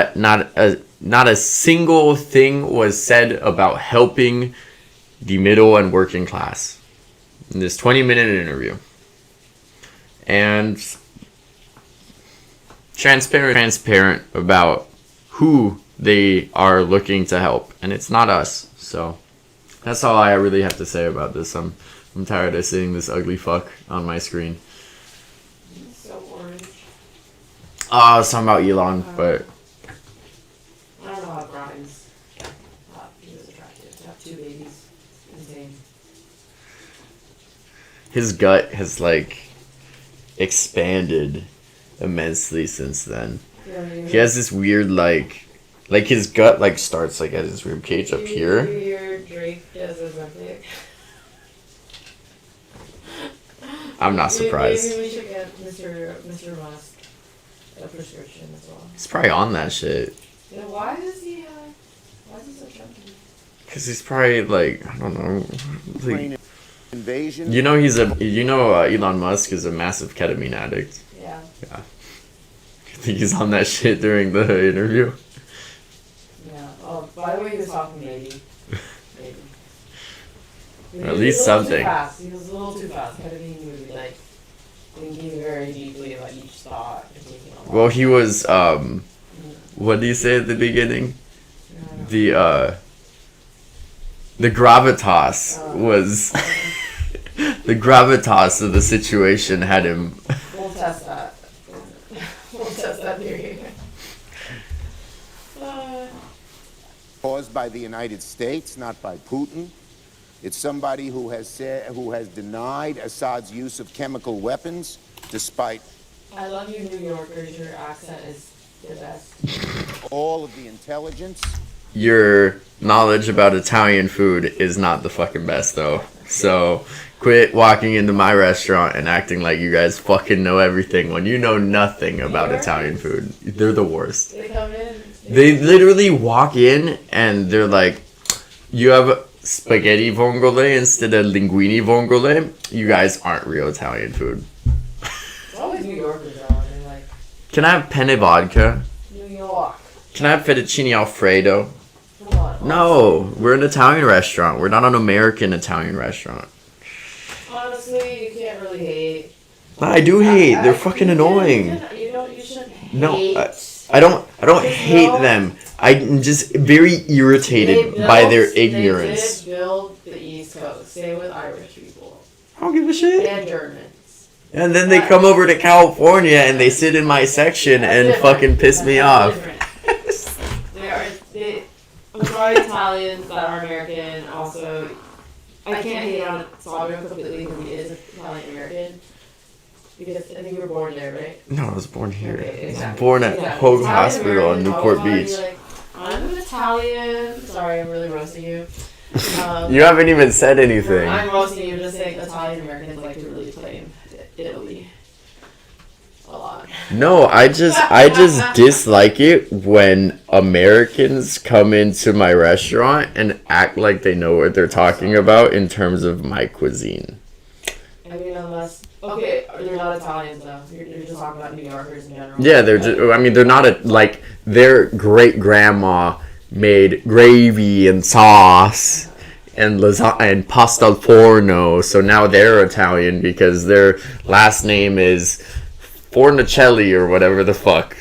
a single thing was said about helping the middle and working class in this 20-minute interview. And transparent about who they are looking to help, and it's not us. So that's all I really have to say about this. I'm tired of seeing this ugly fuck on my screen. So orange. I was talking about Elon, but I don't know how Grimes thought he was attractive. To have 2 babies. Insane. his gut has like expanded immensely since then. He has this weird like his gut like starts like at his rib cage up here. Drake as a Ozempic. I'm not surprised. Maybe we should get Mr. Musk a prescription as well. He's probably on that shit. Yeah, why is he so chunky? Cause he's probably like, I don't know. Like, Invasion. Elon Musk is a massive ketamine addict. Yeah. Yeah. I think he's on that shit during the interview. Yeah. Oh, by the way, he was talking maybe. Or at least something. He was a little too fast. Ketamine would be like thinking very deeply about each thought and taking a lot. Well, he was what did he say at the beginning? The gravitas was the gravitas of the situation had him. We'll test that. We'll test that theory. caused by the United States, not by Putin. It's somebody who has denied Assad's use of chemical weapons, despite I love you, New Yorkers. Your accent is the best. all of the intelligence. Your knowledge about Italian food is not the fucking best though. So quit walking into my restaurant and acting like you guys fucking know everything when you know nothing about Italian food. They're the worst. They come in. They literally walk in and they're like, you have spaghetti vongole instead of linguine vongole. You guys aren't real Italian food. It's always New Yorkers though. They're like, Can I have penne vodka? New York. Can I have fettuccine alfredo? Come on. No, we're an Italian restaurant. We're not an American Italian restaurant. Honestly, you can't really hate. I do hate. They're fucking annoying. You shouldn't hate. No, I don't hate them. I'm just very irritated by their ignorance. They did build the East Coast. Same with Irish people. I don't give a shit. And Germans. And then they come over to California and they sit in my section and fucking piss me off. I'm sorry, Italians that are American. Also, I can't hate on Salvador completely because he is Italian American. Because I think you were born there, right? No, I was born here. Okay, I was exactly. born at Hogue Italian Hospital in American, Newport always wanna be Beach. like, I'm an Italian. Sorry, I'm really roasting you. You haven't even said anything. I'm roasting you. Just saying Italian Americans like to really claim Italy a lot. No, I just dislike it when Americans come into my restaurant and act like they know what they're talking about in terms of my cuisine. I mean, unless okay, they're not Italians though. You're just talking about New Yorkers in general. Yeah, they're just. I mean, they're not like their great grandma made gravy and sauce and lasagna and pasta al forno, so now they're Italian because their last name is Fornicelli or whatever the fuck.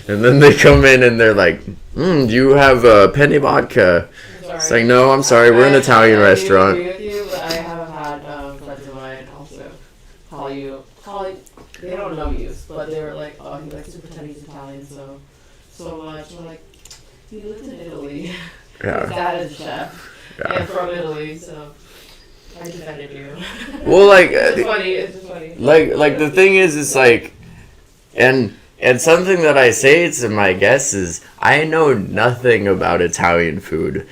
And then they come in and they're like, do you have penne vodka? It's like, no, I'm sorry, we're an Italian restaurant. I agree with you, but I haven't had friends of mine also call you, they don't know you, but they were like, oh, he likes to pretend he's Italian so much. I'm like, he lives in Italy. Yeah. His dad is a chef. Yeah. And from Italy, so I defended you. Well, like, it's just funny. like the thing is, it's like, and something that I say to my guests is, I know nothing about Italian food.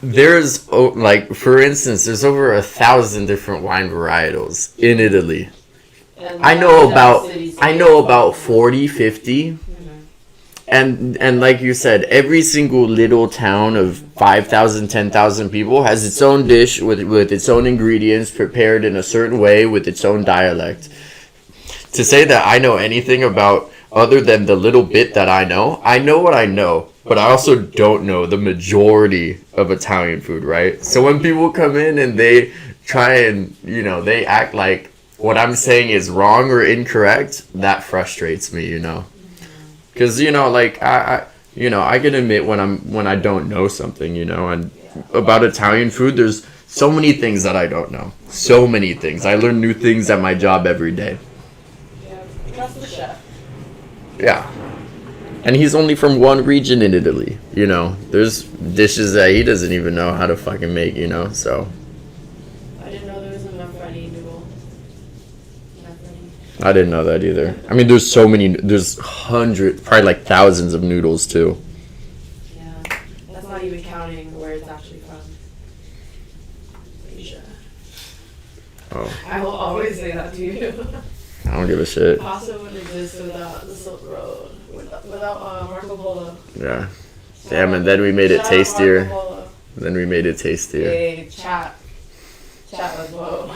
There's like, for instance, there's over 1,000 different wine varietals in Italy. And I know about 40, 50. And like you said, every single little town of 5,000, 10,000 people has its own dish with its own ingredients prepared in a certain way with its own dialect. To say that I know anything about other than the little bit that I know what I know, but I also don't know the majority of Italian food, right? So when people come in and they try and, they act like what I'm saying is wrong or incorrect, that frustrates me, Because like I can admit when I don't know something, and about Italian food, there's so many things that I don't know. So many things. I learn new things at my job every day. Yeah, trust the chef. Yeah. And he's only from one region in Italy, There's dishes that he doesn't even know how to fucking make, so. I didn't know there was a macaroni noodle. I didn't know that either. I mean, there's hundreds, probably like thousands of noodles too. Yeah, that's not even counting where it's actually from. Asia. Oh, I will always say that to you. I don't give a shit. Pasta wouldn't exist without the Silk Road, without Marco Polo. Yeah. Damn, and then we made it Shout out tastier. Marco Polo. Then we made it tastier. Hey, chat as well.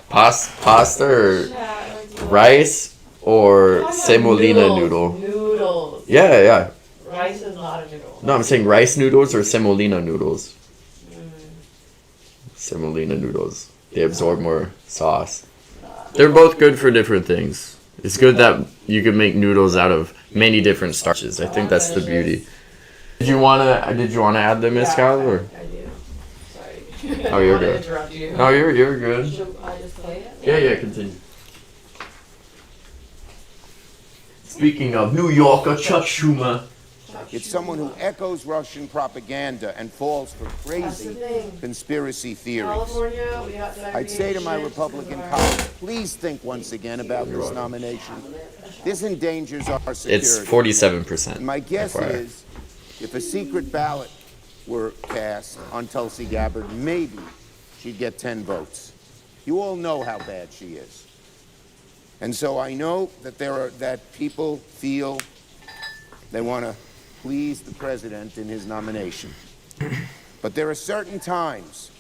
Pasta or Chat, rice or semolina noodle? Noodles. Yeah. Rice is not a noodle. No, I'm saying rice noodles or semolina noodles. Semolina noodles. They absorb more sauce. They're both good for different things. It's good that you can make noodles out of many different starches. I think that's the beauty. Did you wanna add the mezcal or? I do. Sorry. Oh, you're I don't wanna good. interrupt you. No, you're good. Should I just play it? Yeah, continue. Speaking of New Yorker Chuck Schumer, It's someone who echoes Russian propaganda and falls for That's the crazy thing. conspiracy theories. California, we got I'd say to my Republican colleagues, please think once again about this nomination. This endangers our security. It's 47%. And my guess FYI. is, if a secret ballot were cast on Tulsi Gabbard, maybe she'd get 10 votes. You all know how bad she is. And so I know that people feel they want to please the president in his nomination. But there are certain times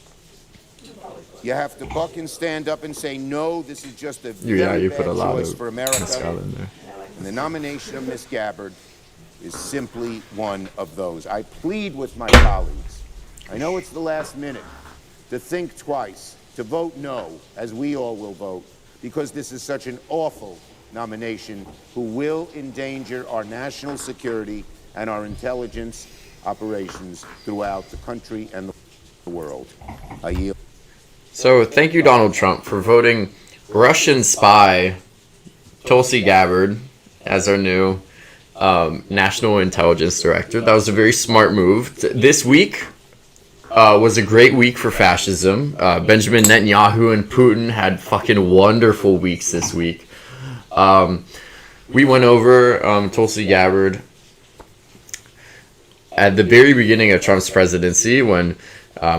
you have to buck and stand up and say, no, this is just a very you bad put a lot choice of for America. Pascal in there. And the nomination of Miss Gabbard is simply one of those. I plead with my colleagues. I know it's the last minute to think twice, to vote no, as we all will vote, because this is such an awful nomination who will endanger our national security and our intelligence operations throughout the country and the world. I yield. So thank you, Donald Trump, for voting Russian spy Tulsi Gabbard as our new National Intelligence Director. That was a very smart move. This week was a great week for fascism. Benjamin Netanyahu and Putin had fucking wonderful weeks this week. We went over Tulsi Gabbard at the very beginning of Trump's presidency when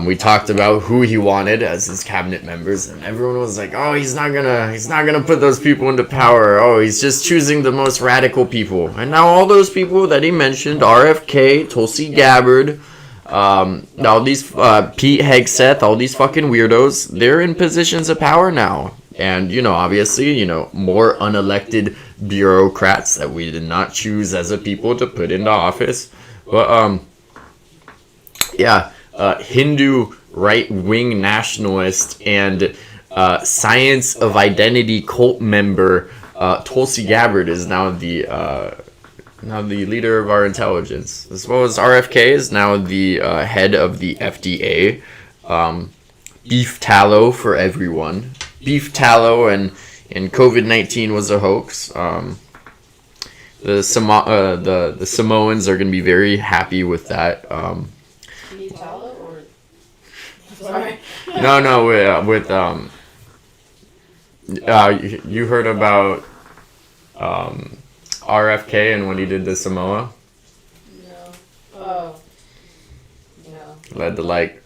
we talked about who he wanted as his cabinet members, and everyone was like, "Oh, he's not gonna put those people into power. Oh, he's just choosing the most radical people." And now all those people that he mentioned, RFK, Tulsi Gabbard, all these Pete Hegseth, all these fucking weirdos, they're in positions of power now. And, obviously, more unelected bureaucrats that we did not choose as a people to put into office. But, Hindu right-wing nationalist and science of identity cult member Tulsi Gabbard is now the leader of our intelligence, as well as RFK is now the head of the FDA. Beef tallow for everyone. Beef tallow and COVID-19 was a hoax. The Samoans are going to be very happy with that. Beef tallow or sorry. No, with you heard about RFK and when he did the Samoa? No. Oh. No. Led to like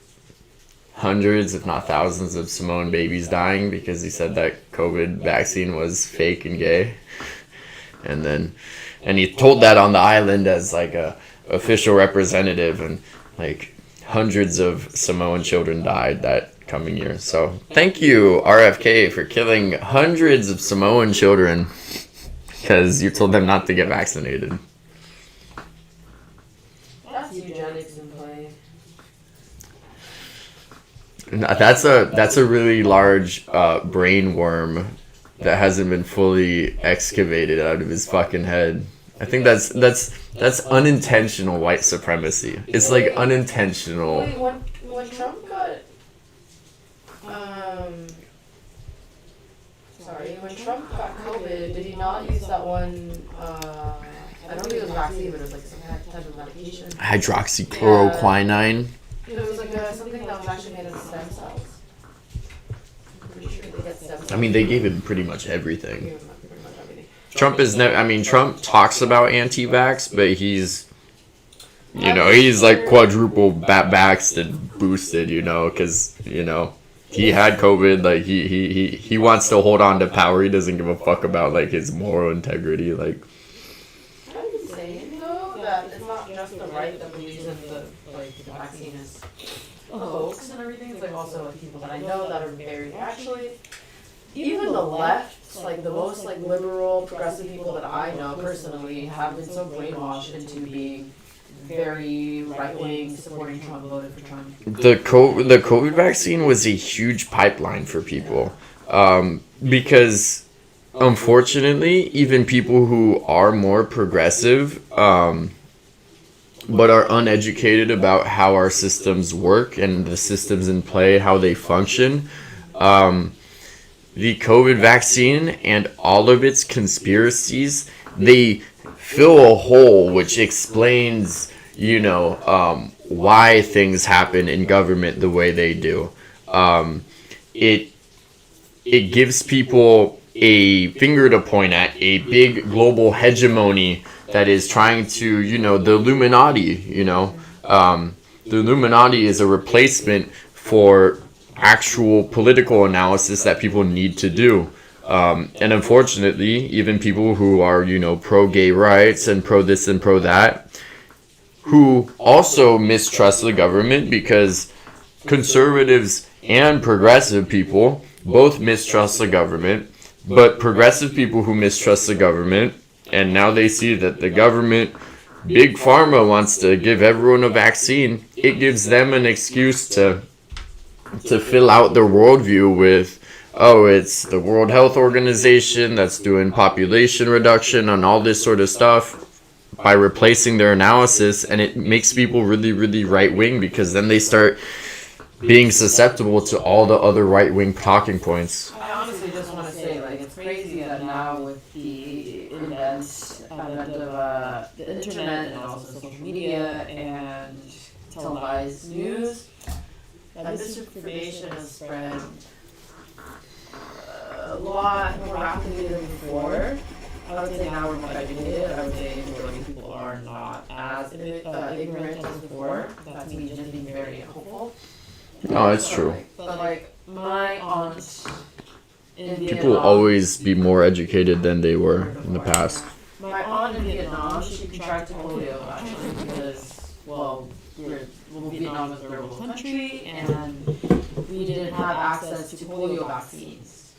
hundreds, if not thousands, of Samoan babies dying because he said that COVID vaccine was fake and gay. And he told that on the island as like a official representative, and like hundreds of Samoan children died that coming year. So thank you, RFK, for killing hundreds of Samoan children because you told them not to get vaccinated. That's eugenics in play. That's a really large brain worm that hasn't been fully excavated out of his fucking head. I think that's unintentional white supremacy. It's like unintentional. Wait, when Trump got when Trump got COVID, did he not use that one? I don't think it was vaccine, but it was like some type of medication. Hydroxychloroquine. It was like something that was actually made of stem cells. I'm pretty sure they get stem cells. I mean, they gave him pretty much everything. Pretty much everything. Trump talks about anti-vax, but he's like quadruple vaxxed and boosted, because, he had COVID. Like, he wants to hold on to power. He doesn't give a fuck about, like, his moral integrity. Like, I'm saying, though, that it's not just the right that believes in the vaccine is a hoax and everything. It's like also like people that I know that are very, actually, even the left, like the most like liberal, progressive people that I know personally have been so brainwashed into being very right-wing, supporting Trump, voted for Trump. the COVID vaccine was a huge pipeline for people, because unfortunately, even people who are more progressive, but are uneducated about how our systems work and the systems in play, how they function, the COVID vaccine and all of its conspiracies, they fill a hole which explains, why things happen in government the way they do. It gives people a finger to point at, a big global hegemony that is trying to, the Illuminati, the Illuminati is a replacement for actual political analysis that people need to do. And unfortunately, even people who are, pro-gay rights and pro-this and pro-that, who also mistrust the government, because conservatives and progressive people both mistrust the government, but progressive people who mistrust the government, and now they see that the government, Big Pharma, wants to give everyone a vaccine, it gives them an excuse to fill out their worldview with, oh, it's the World Health Organization that's doing population reduction and all this sort of stuff, by replacing their analysis. And it makes people really, really right-wing, because then they start being susceptible to all the other right-wing talking points. I honestly just want to say, it's crazy that now with the advent of the internet and also social media and televised news, that misinformation has spread a lot more rapidly than before. I would say now we're more educated. I would say majority people are not as ignorant as before. That's me just being very hopeful. No, it's true. But my aunt in People will Vietnam, always be more educated than they were in the past. my aunt in Vietnam, she contracted polio actually because, Vietnam was a third world country and we didn't have access to polio vaccines.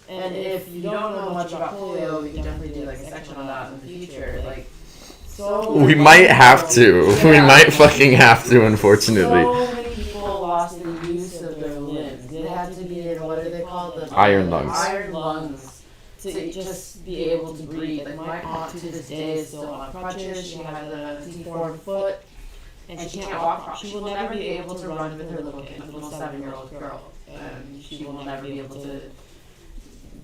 And if you don't know much about polio, we can definitely do a section on that in the future. We might have to. We might fucking have to, unfortunately. So many people lost the use of their limbs. They had to be in, what do they call them? Iron lungs. Iron lungs. To just be able to breathe. My aunt to this day is still on crutches. She has a deformed foot. And she can't walk. She will never be able to run with her little kid, her little 7-year-old girl. And she will never be able to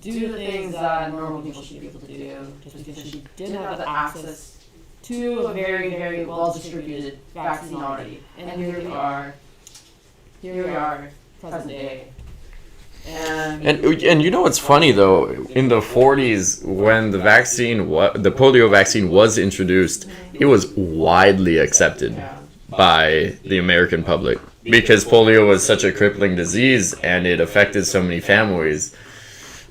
do the things that normal people should be able to do, just because she didn't have the access to a very, very well distributed vaccine already. And here we are, present day. And you know what's funny though? In the 40s, when the polio vaccine was introduced, it was widely accepted by the American public, because polio was such a crippling disease and it affected so many families.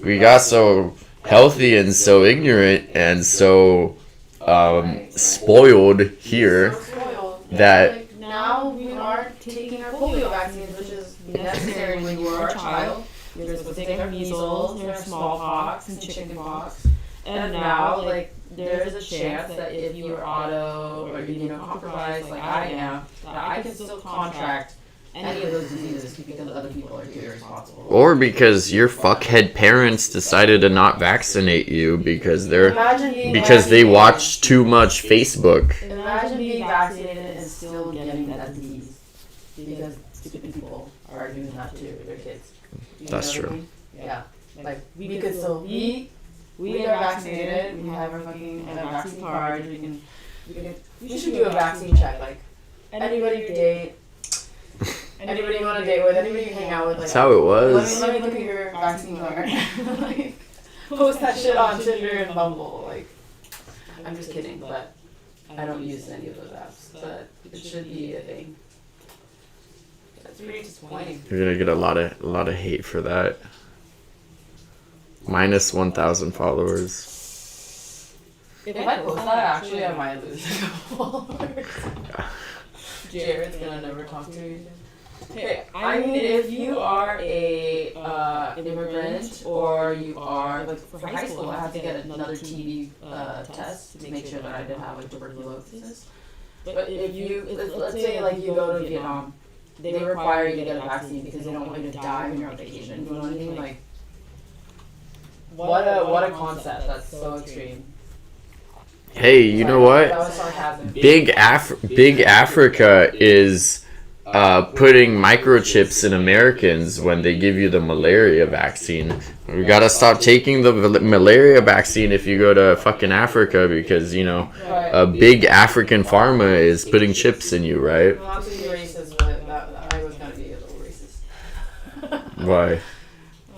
We got so healthy and so ignorant and so spoiled here that now we are taking our polio vaccines, which is necessary when you are a child. You're supposed to take our measles, our smallpox, and chickenpox. And now, there's a chance that if you are auto or immunocompromised like I am, that I can still contract any of those diseases because other people are irresponsible. or because your fuckhead parents decided to not vaccinate you because they watched too much Facebook. Imagine being vaccinated and still getting that disease because stupid people are doing that to their kids. That's true. I mean? Yeah. We could still we are vaccinated. We have our fucking vaccine card. We should do a vaccine check. Anybody you date, anybody you want to date with, anybody you hang out with. That's how it was. Let me look at your vaccine card. Post that shit on Tinder and Bumble. I'm just kidding, but I don't use any of those apps. But it should be a thing. That's pretty disappointing. You're gonna get a lot of hate for that. Minus 1,000 followers. If I post that, actually, I might lose a couple followers. Jared's gonna never talk to me. Hey, I mean, if you are a immigrant or you are for high school, I had to get another TB test to make sure that I didn't have tuberculosis. But if you, let's say you go to Vietnam, they require you to get a vaccine because they don't want you to die when you're on vacation. You know what I mean? What a concept. That's so extreme. Hey, you know what? That was sarcasm. Big Africa is putting microchips in Americans when they give you the malaria vaccine. We gotta stop taking the malaria vaccine if you go to fucking Africa because, you know, a big African pharma is putting chips in you, right? Well, not to be racist, but I was gonna be a little racist. Why?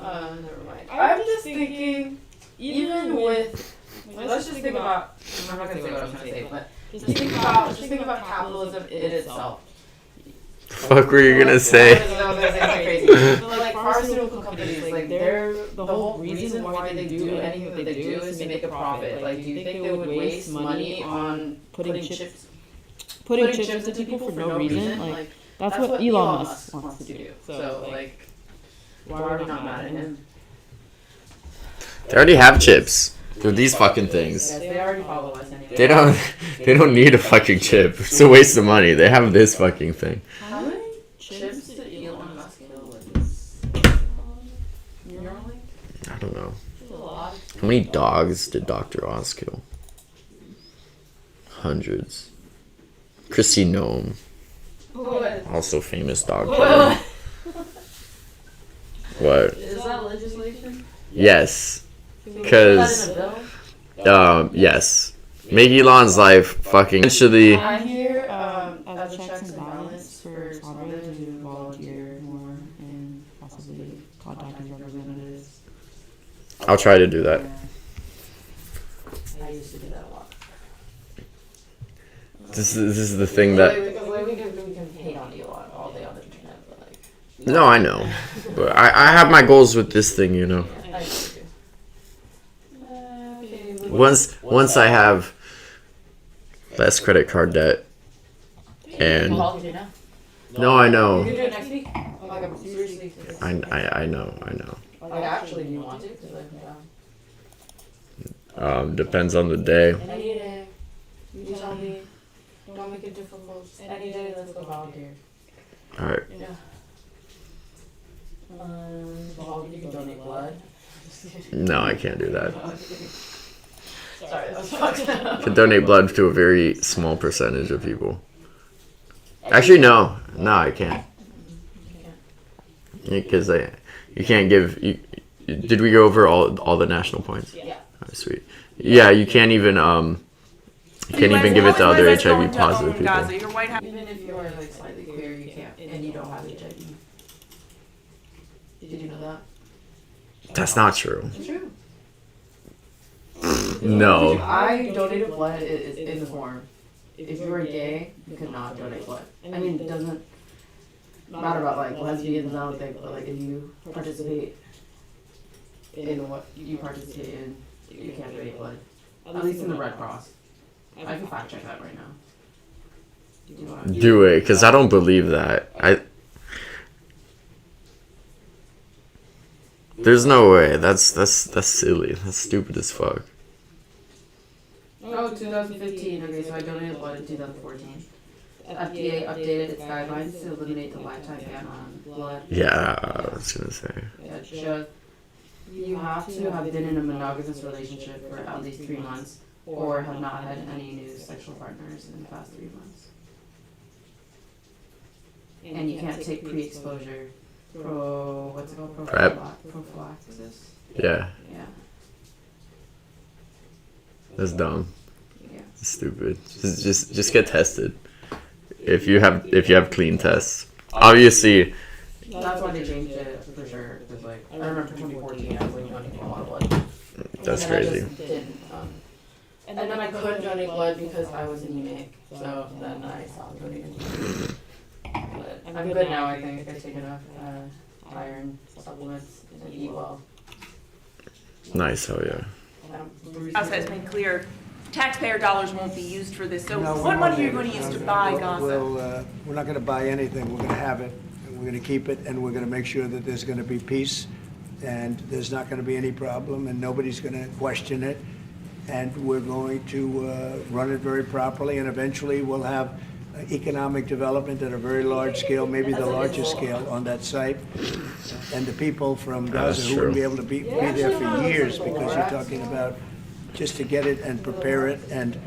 Never mind. I'm just thinking, even with, let's just think about, I'm not gonna say what I was gonna say, but just think about capitalism in itself. Fuck were you gonna say? But like pharmaceutical companies, like they're the whole reason why they do anything that they do is to make a profit. Like, do you think they would waste money on putting chips into people for no reason? Like, that's what Elon Musk wants to do. So like, why are we not mad at him? They already have chips. They're these fucking things. Yes, they already follow us anyway. They don't need a fucking chip. It's a waste of money. They have this fucking thing. How many chips did Elon Musk kill with this? Neuralink? I don't know. That's a lot. How many dogs did Dr. Oz kill? Hundreds. Chrissy Gnome, also famous dog killer. What? Is that legislation? Yes. Because, yes. Make Elon's life fucking essentially. I'm here as a checks and balance for Sandra to volunteer more and possibly contact his representatives. I'll try to do that. I used to do that a lot. This is the thing that. We can hate on Elon all day on the internet, but like. No, I know. But I have my goals with this thing, you know. I do. Once I have less credit card debt and no, I know. You can do it next week. Like, I'm seriously. I know. Like, actually, do you want to? Because I'm down. Depends on the day. Any day. You tell me. Don't make it difficult. Any day, let's go volunteer. All right. Yeah. You can donate blood. No, I can't do that. Sorry, that was fucked up. I can donate blood to a very small percentage of people. Actually, no, I can't. Because you can't give. Did we go over all the national points? Yeah. Oh, sweet. Yeah, you can't even give it to other HIV positive people. Even if you are like slightly queer, you can't, and you don't have HIV. Did you know that? That's not true. It's true. No. I donated blood is in the form. If you were gay, you could not donate blood. I mean, it doesn't matter about like lesbians and other things, but like if you participate in what you participate in, you can't donate blood. At least in the Red Cross. I can fact check that right now. Do it, because I don't believe that. There's no way. That's silly. That's stupid as fuck. Oh, 2015. Okay, so I donated blood in 2014. FDA updated its guidelines to eliminate the lifetime ban on blood. Yeah, I was gonna say. Yeah, just you have to have been in a monogamous relationship for at least 3 months, or have not had any new sexual partners in the past 3 months. And you can't take pre-exposure prophylaxis. Yeah, Yeah. that's dumb. Yeah. It's stupid. Just get tested. If you have clean tests, obviously. That's why they changed it for sure. Because like I remember 2014, I was like donating a lot of blood. That's And then crazy. I just didn't, and then I couldn't donate blood because I was anemic. So then I stopped donating blood. But I'm good now. I think I take enough iron supplements and eat well. Nice, hell yeah. House has made clear taxpayer dollars won't be used for this. So No, we what won't money are you need going it. to use to No, buy we're gossip? not going to buy anything. We're going to have it. And we're going to keep it, and we're going to make sure that there's going to be peace, and there's not going to be any problem, and nobody's going to question it. And we're going to run it very properly, and eventually we'll have economic development at a very large scale, maybe the largest scale on that site. And the people from That's Gaza who wouldn't be true. able to be there for years, because you're talking about just to get it and prepare it and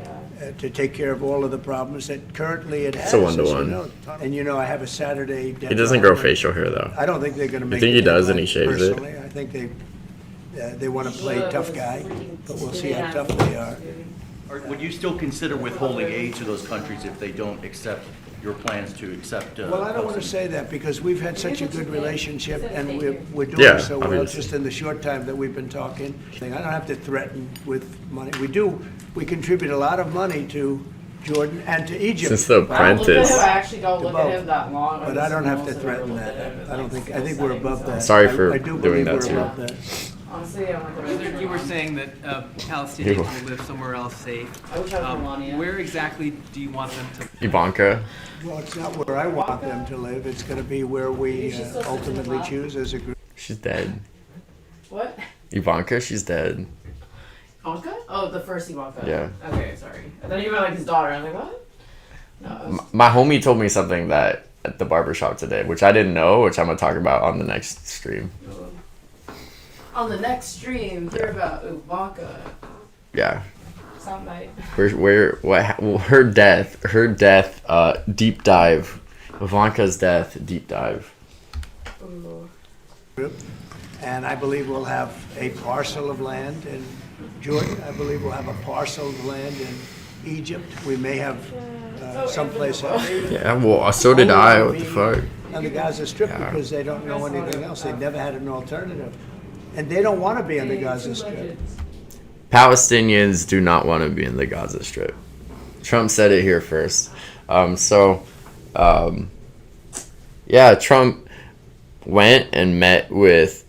to take care of all of the problems that currently it has. It's a as you 1-to-1. know. And you know, I have a Saturday deadline. He doesn't grow facial hair though. I don't think they're going to make. think the he does and deadline he shaves it? personally. I think they want to play tough guy, but we'll see how tough they are. Or would you still consider withholding aid to those countries if they don't accept your plans to accept? Well, I don't want to say that because we've had such a good relationship and we're doing Yeah, so well obviously. just in the short time that we've been talking. I don't have to threaten with money. We contribute a lot of money to Jordan and to Egypt. Since the I don't look at apprentice. him, I actually don't look Both. at him that long. But I don't have to threaten that. I think we're above that. Sorry for I do doing believe that we're to you. above that. Honestly, I don't like the You were saying that Palestinians will live somewhere else safe. I wish I was Melania. Where exactly do you want them to? Ivanka. Well, it's not where I want them to live. It's going to be where we ultimately choose as a group. She's dead. What? Ivanka, she's dead. Ivanka? Oh, the first Ivanka. Yeah. Okay, sorry. I thought you were like his daughter. I was like, what? No. It was... My homie told me something that at the barbershop today, which I didn't know, which I'm gonna talk about on the next stream. On the next stream, hear about Ivanka. Yeah. Soundbite. Her death, deep dive. Ivanka's death, deep dive. Ooh. And I believe we'll have a parcel of land in Jordan. I believe we'll have a parcel of land in Egypt. We may have someplace else. Yeah, well, so did I. What the fuck? On the Gaza Strip because they don't know anything else. They've never had an alternative. And they don't want to be on the Gaza Strip. Palestinians do not want to be in the Gaza Strip. Trump said it here first. Trump went and met with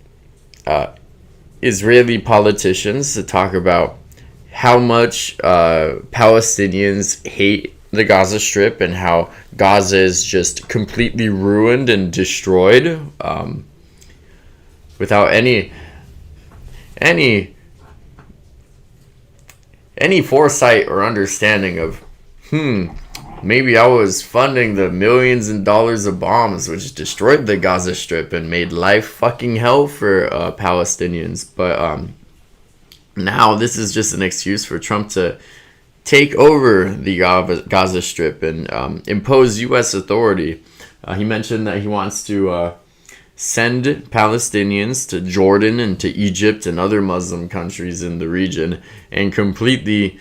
Israeli politicians to talk about how much Palestinians hate the Gaza Strip and how Gaza is just completely ruined and destroyed without any foresight or understanding of maybe I was funding the millions and dollars of bombs which destroyed the Gaza Strip and made life fucking hell for Palestinians. But now this is just an excuse for Trump to take over the Gaza Strip and impose U.S. authority. He mentioned that he wants to send Palestinians to Jordan and to Egypt and other Muslim countries in the region and completely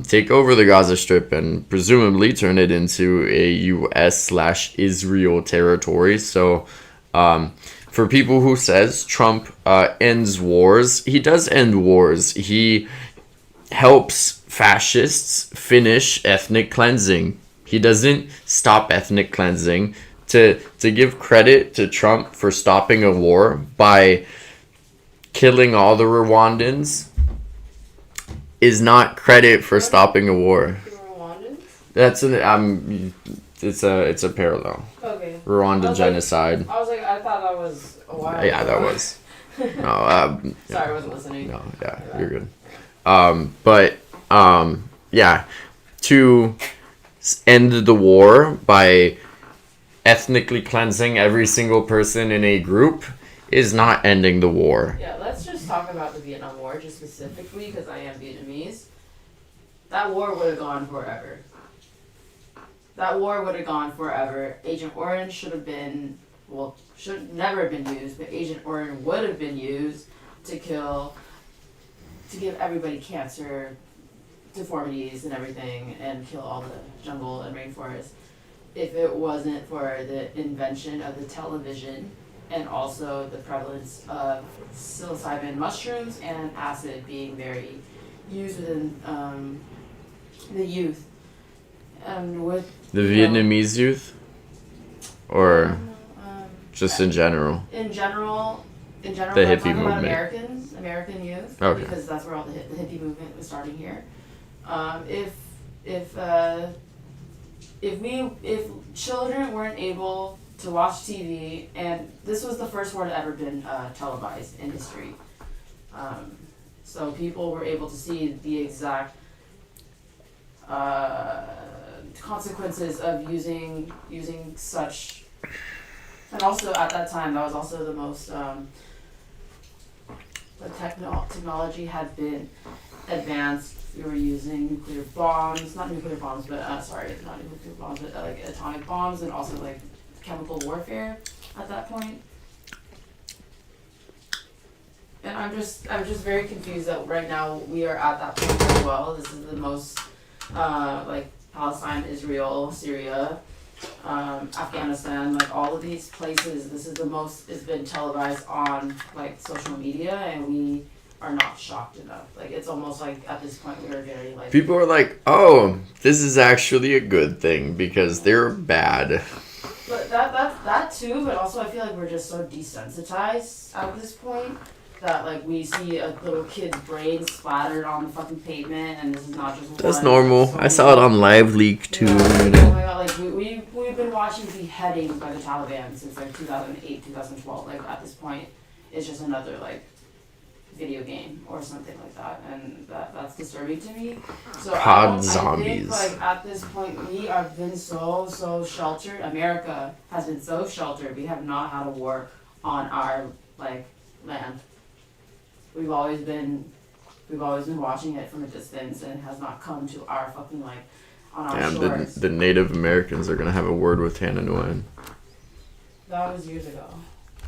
take over the Gaza Strip and presumably turn it into a U.S./Israel territory. So for people who says Trump ends wars, he does end wars. He helps fascists finish ethnic cleansing. He doesn't stop ethnic cleansing. To give credit to Trump for stopping a war by killing all the Rwandans is not credit for stopping a war. The Rwandans? That's it's a parallel. Okay. Rwanda genocide. I was like, I thought that was a while Yeah, ago. that was. No, Sorry, I wasn't listening. No, yeah, you're good. To end the war by ethnically cleansing every single person in a group is not ending the war. Yeah, let's just talk about the Vietnam War just specifically because I am Vietnamese. That war would have gone forever. That war would have gone forever. Agent Orange should never have been used, but Agent Orange would have been used to give everybody cancer, deformities and everything, and kill all the jungle and rainforest. If it wasn't for the invention of the television and also the prevalence of psilocybin mushrooms and acid being very used within the youth. And with The Vietnamese youth? Or just in general? In general, The I'm hippie talking about movement. American youth, Okay. because that's where all the hippie movement was starting here. If children weren't able to watch TV, and this was the first war to ever been televised in history, so people were able to see the exact consequences of using such, and also at that time that was also the most the technology had been advanced we were using nuclear bombs, not nuclear bombs, but sorry, not nuclear bombs, but like atomic bombs and also like chemical warfare at that point. And I'm just very confused that right now we are at that point as well. This is the most like Palestine, Israel, Syria, Afghanistan, like all of these places. This is the most it's been televised on like social media, and we are not shocked enough. Like it's almost like at this point we are very like People are like, oh, this is actually a good thing because they're bad. But that too. But also I feel like we're just so desensitized at this point that like we see a little kid's brain splattered on the fucking pavement, and this is not just That's one, normal. so I saw it on Live Leak too. Yeah, you know? Oh my god, like we've been watching beheadings by the Taliban since like 2008, 2012. Like at this point, it's just another like video game or something like that, and that's disturbing to me. So COD I zombies. think like at this point we have been so sheltered. America has been so sheltered. We have not had a war on our like land. We've always been watching it from a distance, and it has not come to our fucking like on our Damn, shores. the Native Americans are gonna have a word with Hannah Nguyen. That was years ago.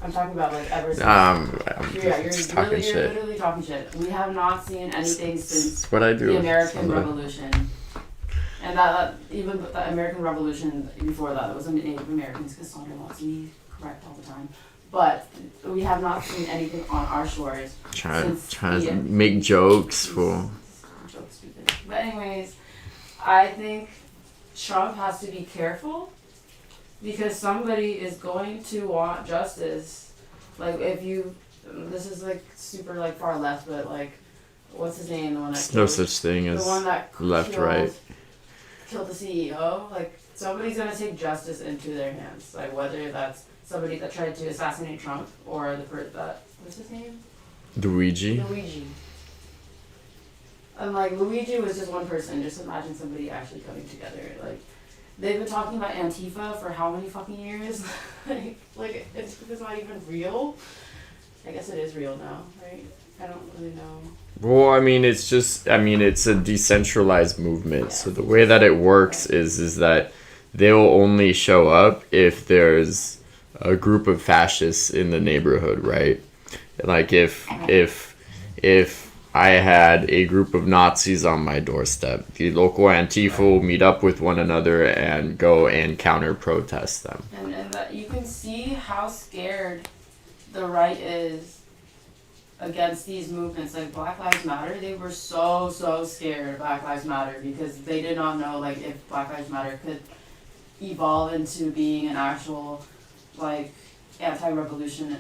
I'm talking about like ever since. I'm You're just talking shit. You're literally talking shit. We have not seen anything since It's what I do. the American Someday. Revolution. And that even the American Revolution before that, it was Native Americans, because Sandra wants me correct all the time. But we have not seen anything on our shores Trying since to make jokes for. Joke's stupid. But anyways, I think Trump has to be careful because somebody is going to want justice. Like if you, this is like super like far left, but like, what's his name? The one that There's no such thing the as one that left, right. killed the CEO. Like somebody's gonna take justice into their hands. Like whether that's somebody that tried to assassinate Trump or the that what's his name? Luigi. Luigi. And like Luigi was just one person. Just imagine somebody actually coming together. Like they've been talking about Antifa for how many fucking years? like it's not even real. I guess it is real now, right? I don't really know. Well, I mean, it's a decentralized movement. So the way that it works is that they'll only show up if there's a group of fascists in the neighborhood, right? Like if I had a group of Nazis on my doorstep, the local Antifa will meet up with one another and go and counter-protest them. And that you can see how scared the right is against these movements. Like Black Lives Matter, they were so scared of Black Lives Matter because they did not know like if Black Lives Matter could evolve into being an actual like anti-revolution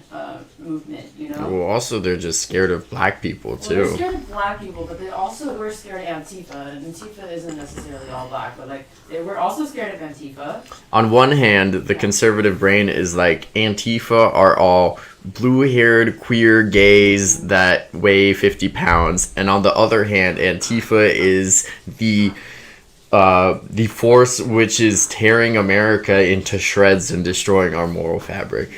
movement, you know? Well, also they're just scared of black people Well, too. they're scared of black people, but they also were scared of Antifa, and Antifa isn't necessarily all black, but like they were also scared of Antifa. On one hand, the conservative brain is like Antifa are all blue-haired queer gays that weigh 50 pounds, and on the other hand, Antifa is the force which is tearing America into shreds and destroying our moral fabric.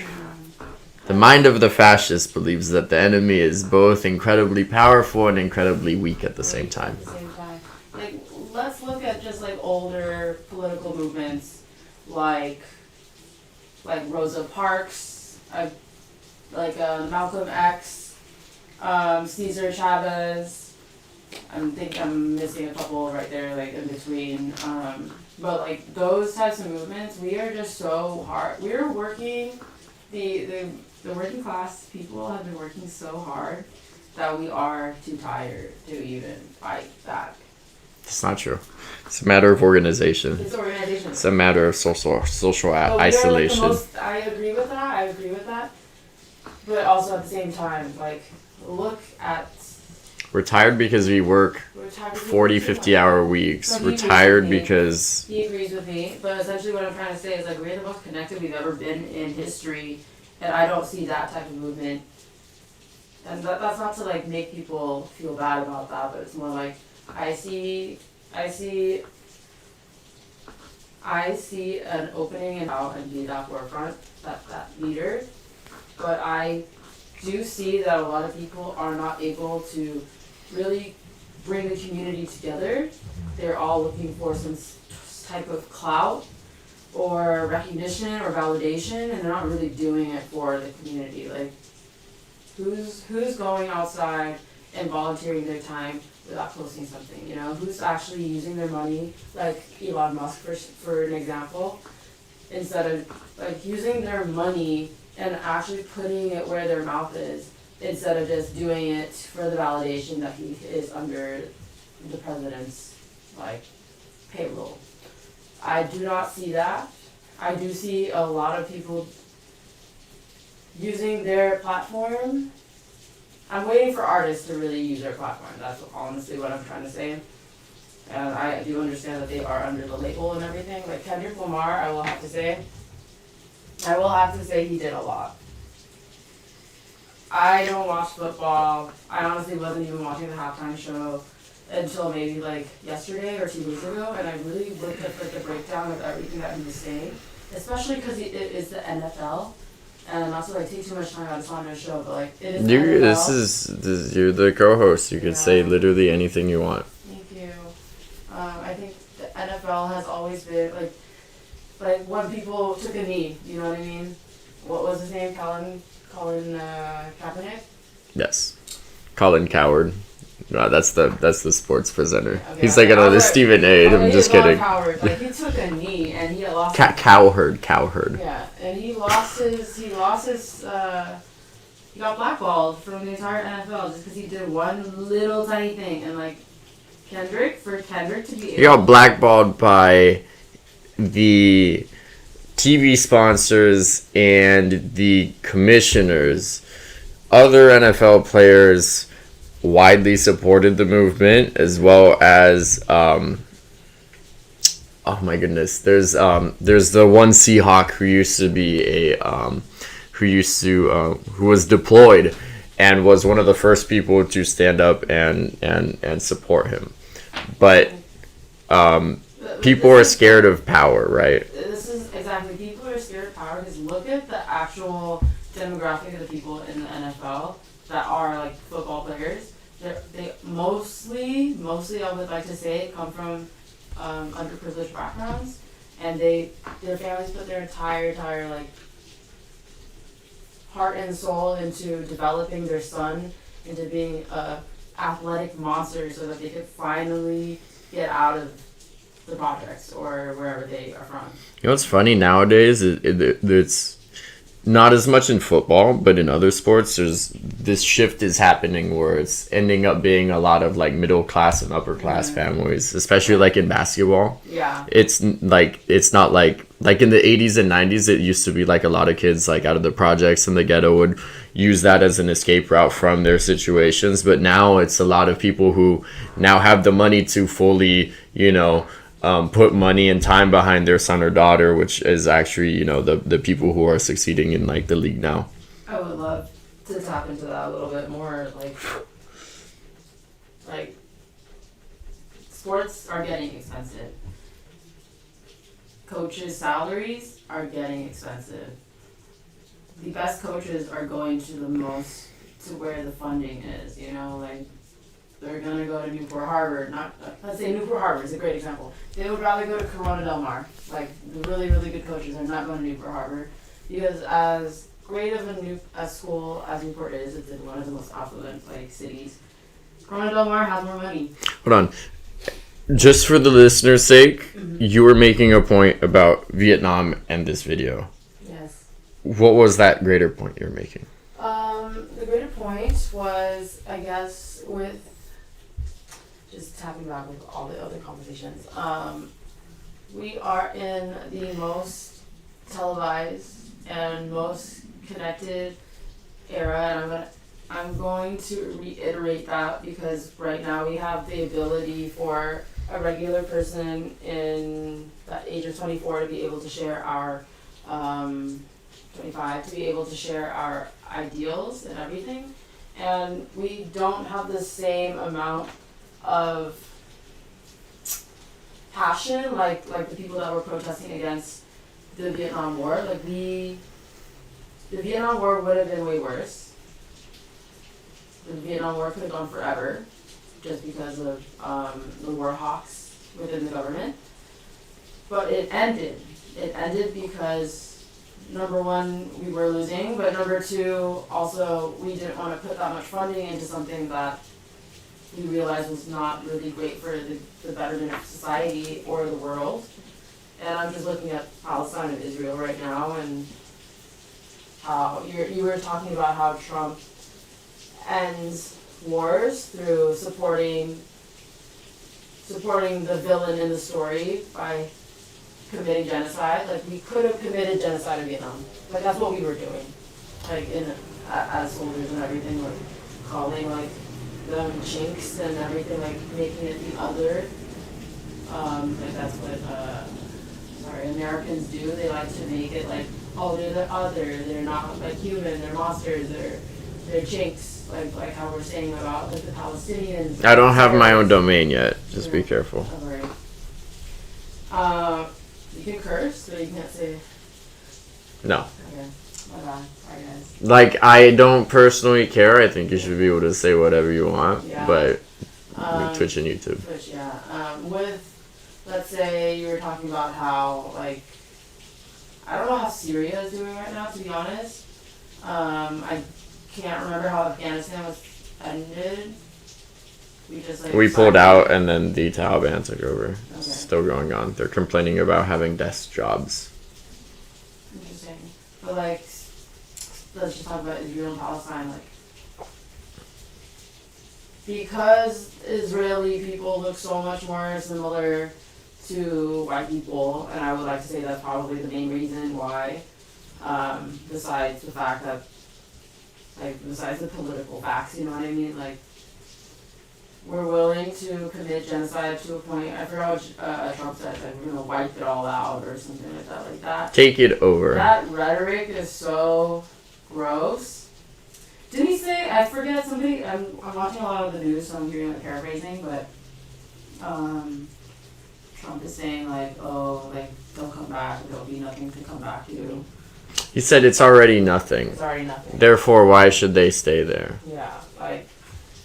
The mind of the fascist believes that the enemy is both incredibly powerful and incredibly weak at the same time. At the same time. Like, let's look at just like older political movements like Rosa Parks, Malcolm X, Cesar Chavez. I think I'm missing a couple right there, like in between. But like those types of movements, we are just so hard. We're working, the working class people have been working so hard that we are too tired to even fight back. It's not true. It's a matter of organization. It's organization. It's a matter of social But isolation. We are, like, I agree with that. But also at the same time, like, look at. We're tired because we work 40, 50-hour weeks. So We're he agrees tired with me. because... He agrees with me, but essentially what I'm trying to say is like we're the most connected we've ever been in history, and I don't see that type of movement. And that's not to like make people feel bad about that, but it's more like I see an opening and out and be that forefront, that leader, but I do see that a lot of people are not able to really bring the community together. They're all looking for some type of clout or recognition or validation, and they're not really doing it for the community. Like, who's going outside and volunteering their time without posting something, you know? Who's actually using their money, like Elon Musk for an example, instead of like using their money and actually putting it where their mouth is, instead of just doing it for the validation that he is under the president's like payroll. I do not see that. I do see a lot of people using their platform. I'm waiting for artists to really use their platform. That's honestly what I'm trying to say. And I do understand that they are under the label and everything. Like Kendrick Lamar, I will have to say he did a lot. I don't watch football. I honestly wasn't even watching the halftime show until maybe like yesterday or 2 days ago, and I really looked at like the breakdown of everything that he was saying, especially because it is the NFL. And not to like take too much time, I just wanted to show, but like it is the NFL. You're the co-host. You could say literally anything you want. Thank you. I think the NFL has always been like when people took a knee. You know what I mean? What was his name? Colin Kaepernick. Yes, Colin Coward. No, that's the sports presenter. Okay, He's like another Stephen A. I'm just kidding. Coward. Like he took a knee and he lost. Cowherd. Yeah, and he got blackballed from the entire NFL just because he did one little tiny thing. And like Kendrick to be He got blackballed by the TV sponsors and the commissioners. Other NFL players widely supported the movement, as well as oh my goodness, there's the one Seahawk who used to be who was deployed and was one of the first people to stand up and support him. But people are scared of power, right? This is exactly, people are scared of power because look at the actual demographic of the people in the NFL that are like football players. They mostly I would like to say come from underprivileged backgrounds, and their families put their entire like heart and soul into developing their son into being a athletic monster so that they could finally get out of the projects or wherever they are from. You know what's funny nowadays? It's not as much in football, but in other sports, there's this shift is happening where it's ending up being a lot of like middle class and upper class families, especially like in basketball. Yeah. It's not like in the 80s and 90s, it used to be like a lot of kids like out of the projects and the ghetto would use that as an escape route from their situations. But now it's a lot of people who now have the money to fully, put money and time behind their son or daughter, which is actually, the people who are succeeding in like the league now. I would love to tap into that a little bit more. Like sports are getting expensive. Coaches' salaries are getting expensive. The best coaches are going to to where the funding is, like they're gonna go to Newport Harbor. Let's say Newport Harbor is a great example. They would rather go to Corona Del Mar. Like the really, really good coaches are not going to Newport Harbor because as great of a school as Newport is, it's in one of the most affluent cities. Corona Del Mar has more money. Hold on. Just for the listener's sake, you were making a point about Vietnam and this video. Yes. What was that greater point you were making? The greater point was, I guess, with just tapping back with all the other conversations. We are in the most televised and most connected era, and I'm going to reiterate that because right now we have the ability for a regular person in that age of 24 to be able to share our 25 to be able to share our ideals and everything, and we don't have the same amount of passion like the people that were protesting against the Vietnam War. The Vietnam War would have been way worse. The Vietnam War could have gone forever. just because of the war hawks within the government. But it ended. It ended because, number one, we were losing, but number two, also, we didn't want to put that much funding into something that we realized was not really great for the betterment of society or the world. And I'm just looking at Palestine and Israel right now, and how you were talking about how Trump ends wars through supporting the villain in the story by committing genocide. Like, we could have committed genocide in Vietnam. Like, that's what we were doing. Like, as soldiers and everything, like, calling, like, them chinks and everything, like, making it the other. Like, that's what, Americans do. They like to make it like, oh, they're the other. They're not, like, human. They're monsters. They're chinks. Like how we're saying about, like, the Palestinians. I don't have my own domain yet. Just be careful. You can curse, but you can't say. No. Okay. My bad. Sorry, guys. Like, I don't personally care. I think you should be able to say whatever you want. Yeah. But Twitch and YouTube. Twitch, yeah. Let's say you were talking about how, like, I don't know how Syria is doing right now, to be honest. I can't remember how Afghanistan was ended. We pulled out, and then the Taliban took over. Okay. It's still going on. They're complaining about having desk jobs. Interesting. But, like, let's just talk about Israel and Palestine. Like, because Israeli people look so much more similar to white people, and I would like to say that's probably the main reason why, besides the fact that, like, besides the political facts, you know what I mean? Like, we're willing to commit genocide to a point. I forgot what Trump said, like, we're gonna wipe it all out or something like that. Take it over. That rhetoric is so gross. Didn't he say? I forget somebody. I'm watching a lot of the news, so I'm hearing like paraphrasing, but Trump is saying like, oh, like, they'll come back. There'll be nothing to come back to. He said it's already nothing. It's already nothing. Therefore, why should they stay there? Yeah, like.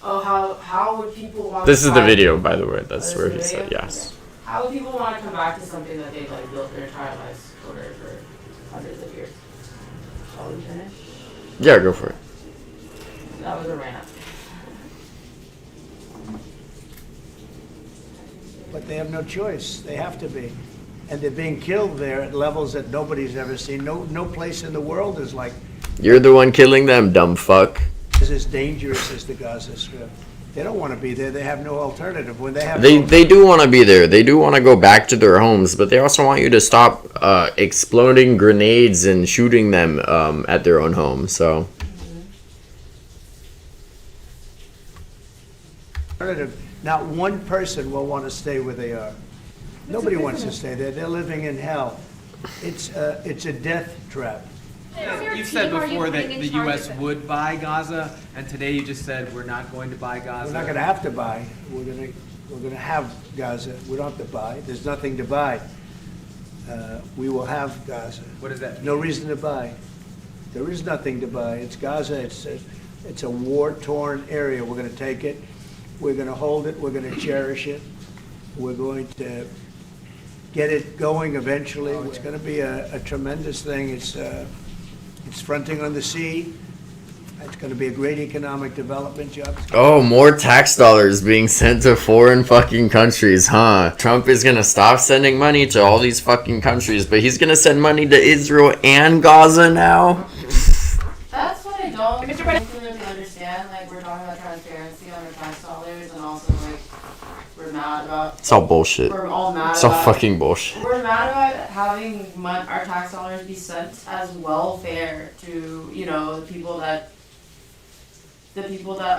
Oh, how would people want This to is the video, by the way. That's where he said yes. Okay. How would people want to come back to something that they've, like, built their entire lives for hundreds of years? Shall we finish? Yeah, go for it. That was a rant. But they have no choice. They have to be. And they're being killed there at levels that nobody's ever seen. No place in the world is like. You're the one killing them, dumb fuck. Is as dangerous as the Gaza Strip. They don't want to be there. They have no alternative. When they have they do want to be there. They do want to go back to their homes, but they also want you to stop exploding grenades and shooting them at their own home. So. Alternative. Not one person will want to stay where they are. Nobody wants to stay there. They're living in hell. It's a death trap. You've said before that the U.S. would buy Gaza, and today you just said we're not going to buy Gaza. We're not going to have to buy. We're going to have Gaza. We don't have to buy. There's nothing to buy. We will have Gaza. What does that mean? No reason to buy. There is nothing to buy. It's Gaza. It's a war-torn area. We're going to take it. We're going to hold it. We're going to cherish it. We're going to get it going eventually. It's going to be a tremendous thing. It's fronting on the sea. It's going to be a great economic development job. Oh, more tax dollars being sent to foreign fucking countries, huh? Trump is going to stop sending money to all these fucking countries, but he's going to send money to Israel and Gaza now? That's what I don't really understand. Like, we're talking about transparency on our tax dollars, and also, like, we're mad about. It's all bullshit. We're all mad It's all about, fucking bullshit. We're mad about having our tax dollars be sent as welfare to, you know, the people that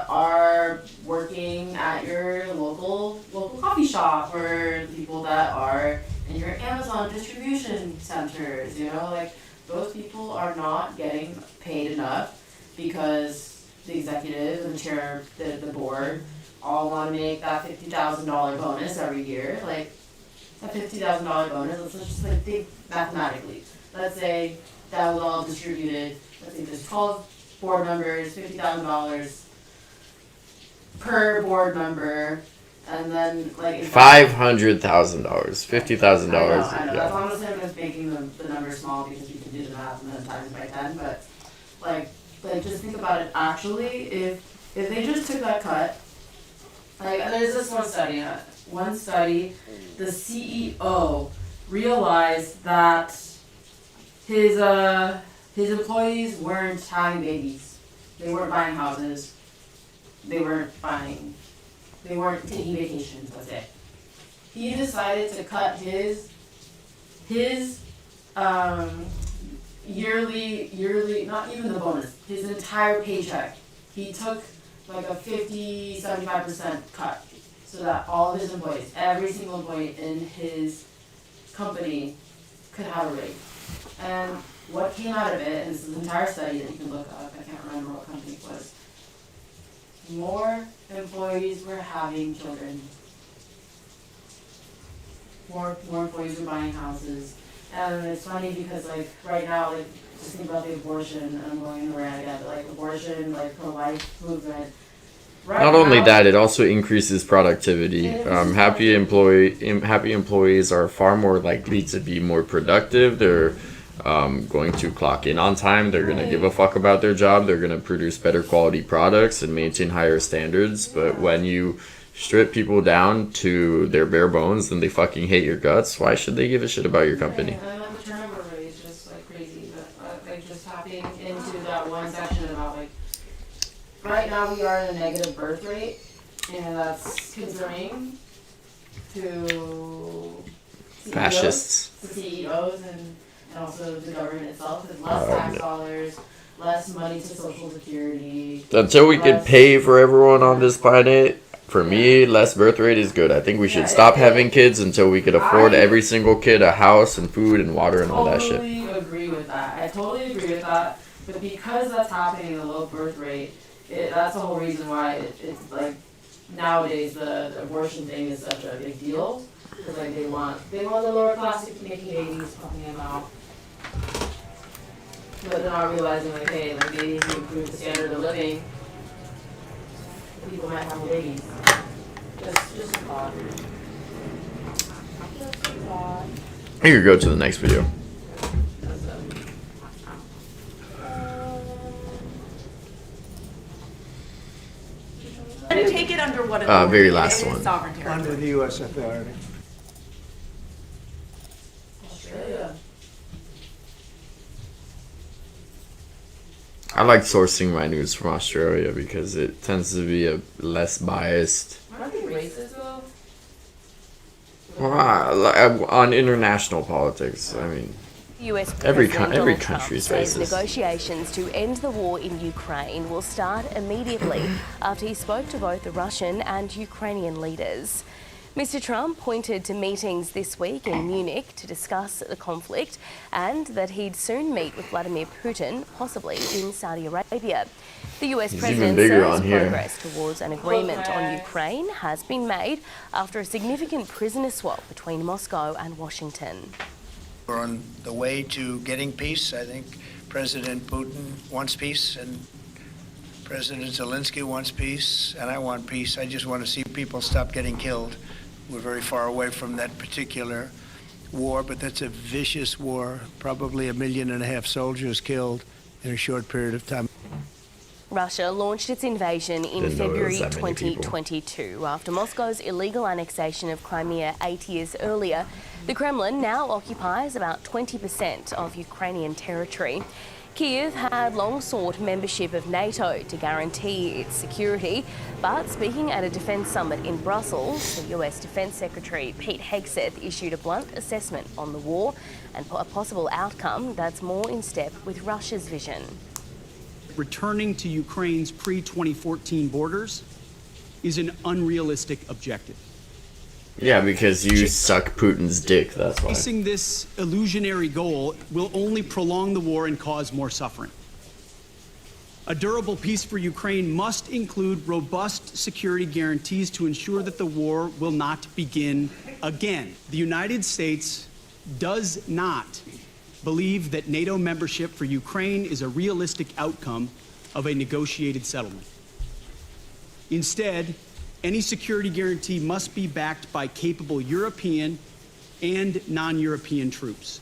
are working at your local coffee shop, or the people that are in your Amazon distribution centers, you know, like, those people are not getting paid enough because the executive and the chair of the board all want to make that $50,000 bonus every year. Like, that $50,000 bonus, let's just, like, think mathematically. Let's say that was all distributed. Let's say there's 12 board members, $50,000. per board member, and then like $500,000, $50,000. I know. That's Yeah. honestly I'm just making the number small because you can do the math and then times by 10. But like just think about it. Actually, if they just took that cut, like there's this one study, the CEO realized that his employees weren't having babies. They weren't buying houses. They weren't taking vacations, that's it. He decided to cut his yearly, not even the bonus, his entire paycheck. He took like a 50-75% cut so that all of his employees, every single employee in his company could have a raise. And what came out of it, and this is an entire study that you can look up, I can't remember what company it was, more employees were having children. More employees were buying houses. And it's funny because like right now, like just think about the abortion, and I'm going in the rant again, but like abortion, like pro-life movement. Not only that, it also increases productivity. Happy employees are far more likely to be more productive. They're going to clock in on time. They're going to give a fuck about their job. They're going to produce better quality products and maintain higher standards. But when you strip people down to their bare bones and they fucking hate your guts, why should they give a shit about your company? And the turnover rate is just like crazy. But like just tapping into that one section about like right now we are in a negative birth rate, and that's concerning to Fascists. CEOs and also the government itself. There's less tax dollars, less money to Social Security. Until we can pay for everyone on this planet, for me, less birth rate is good. I think we should stop having kids until we could afford every single kid a house and food and water and all that shit. I totally agree with that. But because that's happening, the low birth rate, that's the whole reason why it's like nowadays the abortion thing is such a big deal. Because like they want the lower class to keep making babies, pumping them out. But they're not realizing like, hey, like maybe if you improve the standard of living, people might have more babies. Just a thought. You could go to the next video. To take it under what authority? Very last It is one. sovereign territory. Under the U.S. authority. Australia. I like sourcing my news from Australia because it tends to be a less biased. Aren't they racist though? On international politics, I mean, US every President every Donald Trump country's says racist. negotiations to end the war in Ukraine will start immediately after he spoke to both the Russian and Ukrainian leaders. Mr. Trump pointed to meetings this week in Munich to discuss the conflict and that he'd soon meet with Vladimir Putin, possibly in Saudi Arabia. The US He's president even bigger says on here. progress towards an agreement on Ukraine has been made after a significant prisoner swap between Moscow and Washington. We're on the way to getting peace. I think President Putin wants peace, and President Zelensky wants peace, and I want peace. I just want to see people stop getting killed. We're very far away from that particular war, but that's a vicious war. Probably 1.5 million soldiers killed in a short period of time. Russia launched its invasion in Didn't know there was February that many people. 2022 after Moscow's illegal annexation of Crimea 8 years earlier. The Kremlin now occupies about 20% of Ukrainian territory. Kyiv had long sought membership of NATO to guarantee its security, but speaking at a defence summit in Brussels, the US Defence Secretary Pete Hegseth issued a blunt assessment on the war and a possible outcome that's more in step with Russia's vision. Returning to Ukraine's pre-2014 borders is an unrealistic objective. Yeah, because you suck Putin's dick, that's why. Chasing this illusionary goal will only prolong the war and cause more suffering. A durable peace for Ukraine must include robust security guarantees to ensure that the war will not begin again. The United States does not believe that NATO membership for Ukraine is a realistic outcome of a negotiated settlement. Instead, any security guarantee must be backed by capable European and non-European troops.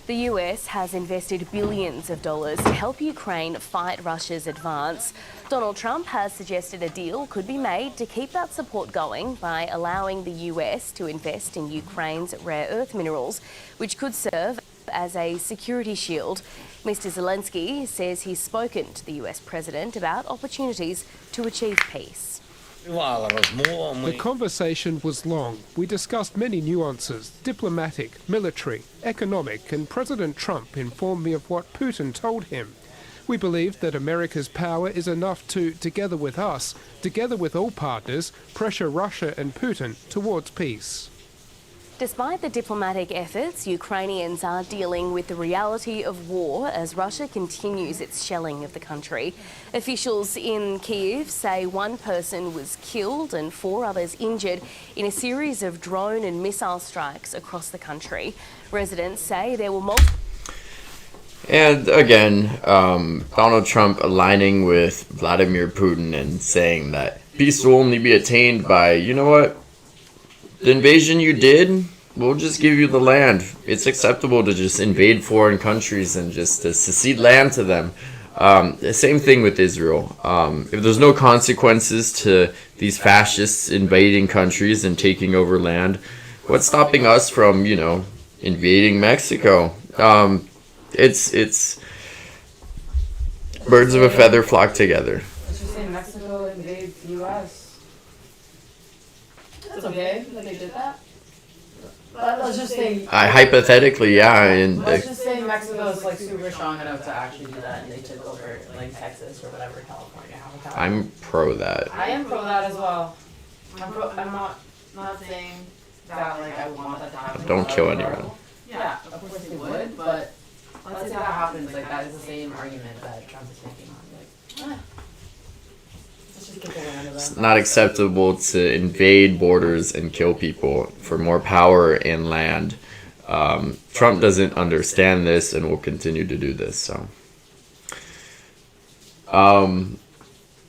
The US has invested billions of dollars to help Ukraine fight Russia's advance. Donald Trump has suggested a deal could be made to keep that support going by allowing the US to invest in Ukraine's rare earth minerals, which could serve as a security shield. Mr. Zelensky says he's spoken to the US president about opportunities to achieve peace. The conversation was long. We discussed many nuances, diplomatic, military, economic, and President Trump informed me of what Putin told him. We believe that America's power is enough to, together with us, together with all partners, pressure Russia and Putin towards peace. Despite the diplomatic efforts, Ukrainians are dealing with the reality of war as Russia continues its shelling of the country. Officials in Kyiv say one person was killed and 4 others injured in a series of drone and missile strikes across the country. Residents say there were multiple... And again, Donald Trump aligning with Vladimir Putin and saying that peace will only be attained by, you know what? The invasion you did, we'll just give you the land. It's acceptable to just invade foreign countries and just to cede land to them. The same thing with Israel. If there's no consequences to these fascists invading countries and taking over land, what's stopping us from, you know, invading Mexico? It's birds of a feather flock together. Let's just say Mexico invades the U.S. That's okay that they did that. But let's just say... Hypothetically, yeah. And let's just say Mexico is like super strong enough to actually do that and they took over like Texas or whatever, California. I'm pro that. I am pro that as well. I'm not saying that like I want that to happen. Don't kill anyone. Yeah, of course they would, but let's say that happens, like that is the same argument that Trump is making on like, let's just get the land of It's them. not acceptable to invade borders and kill people for more power and land. Trump doesn't understand this and will continue to do this. So,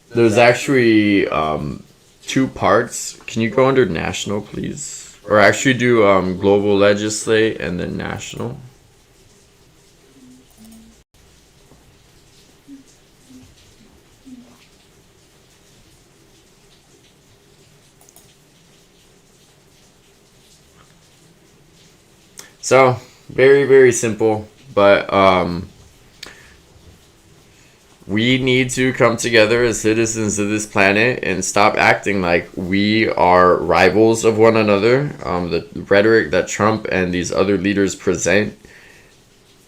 there's actually 2 parts. Can you go under national, please? Or actually do global legislate and then national. So, very, very simple, but we need to come together as citizens of this planet and stop acting like we are rivals of one another. The rhetoric that Trump and these other leaders present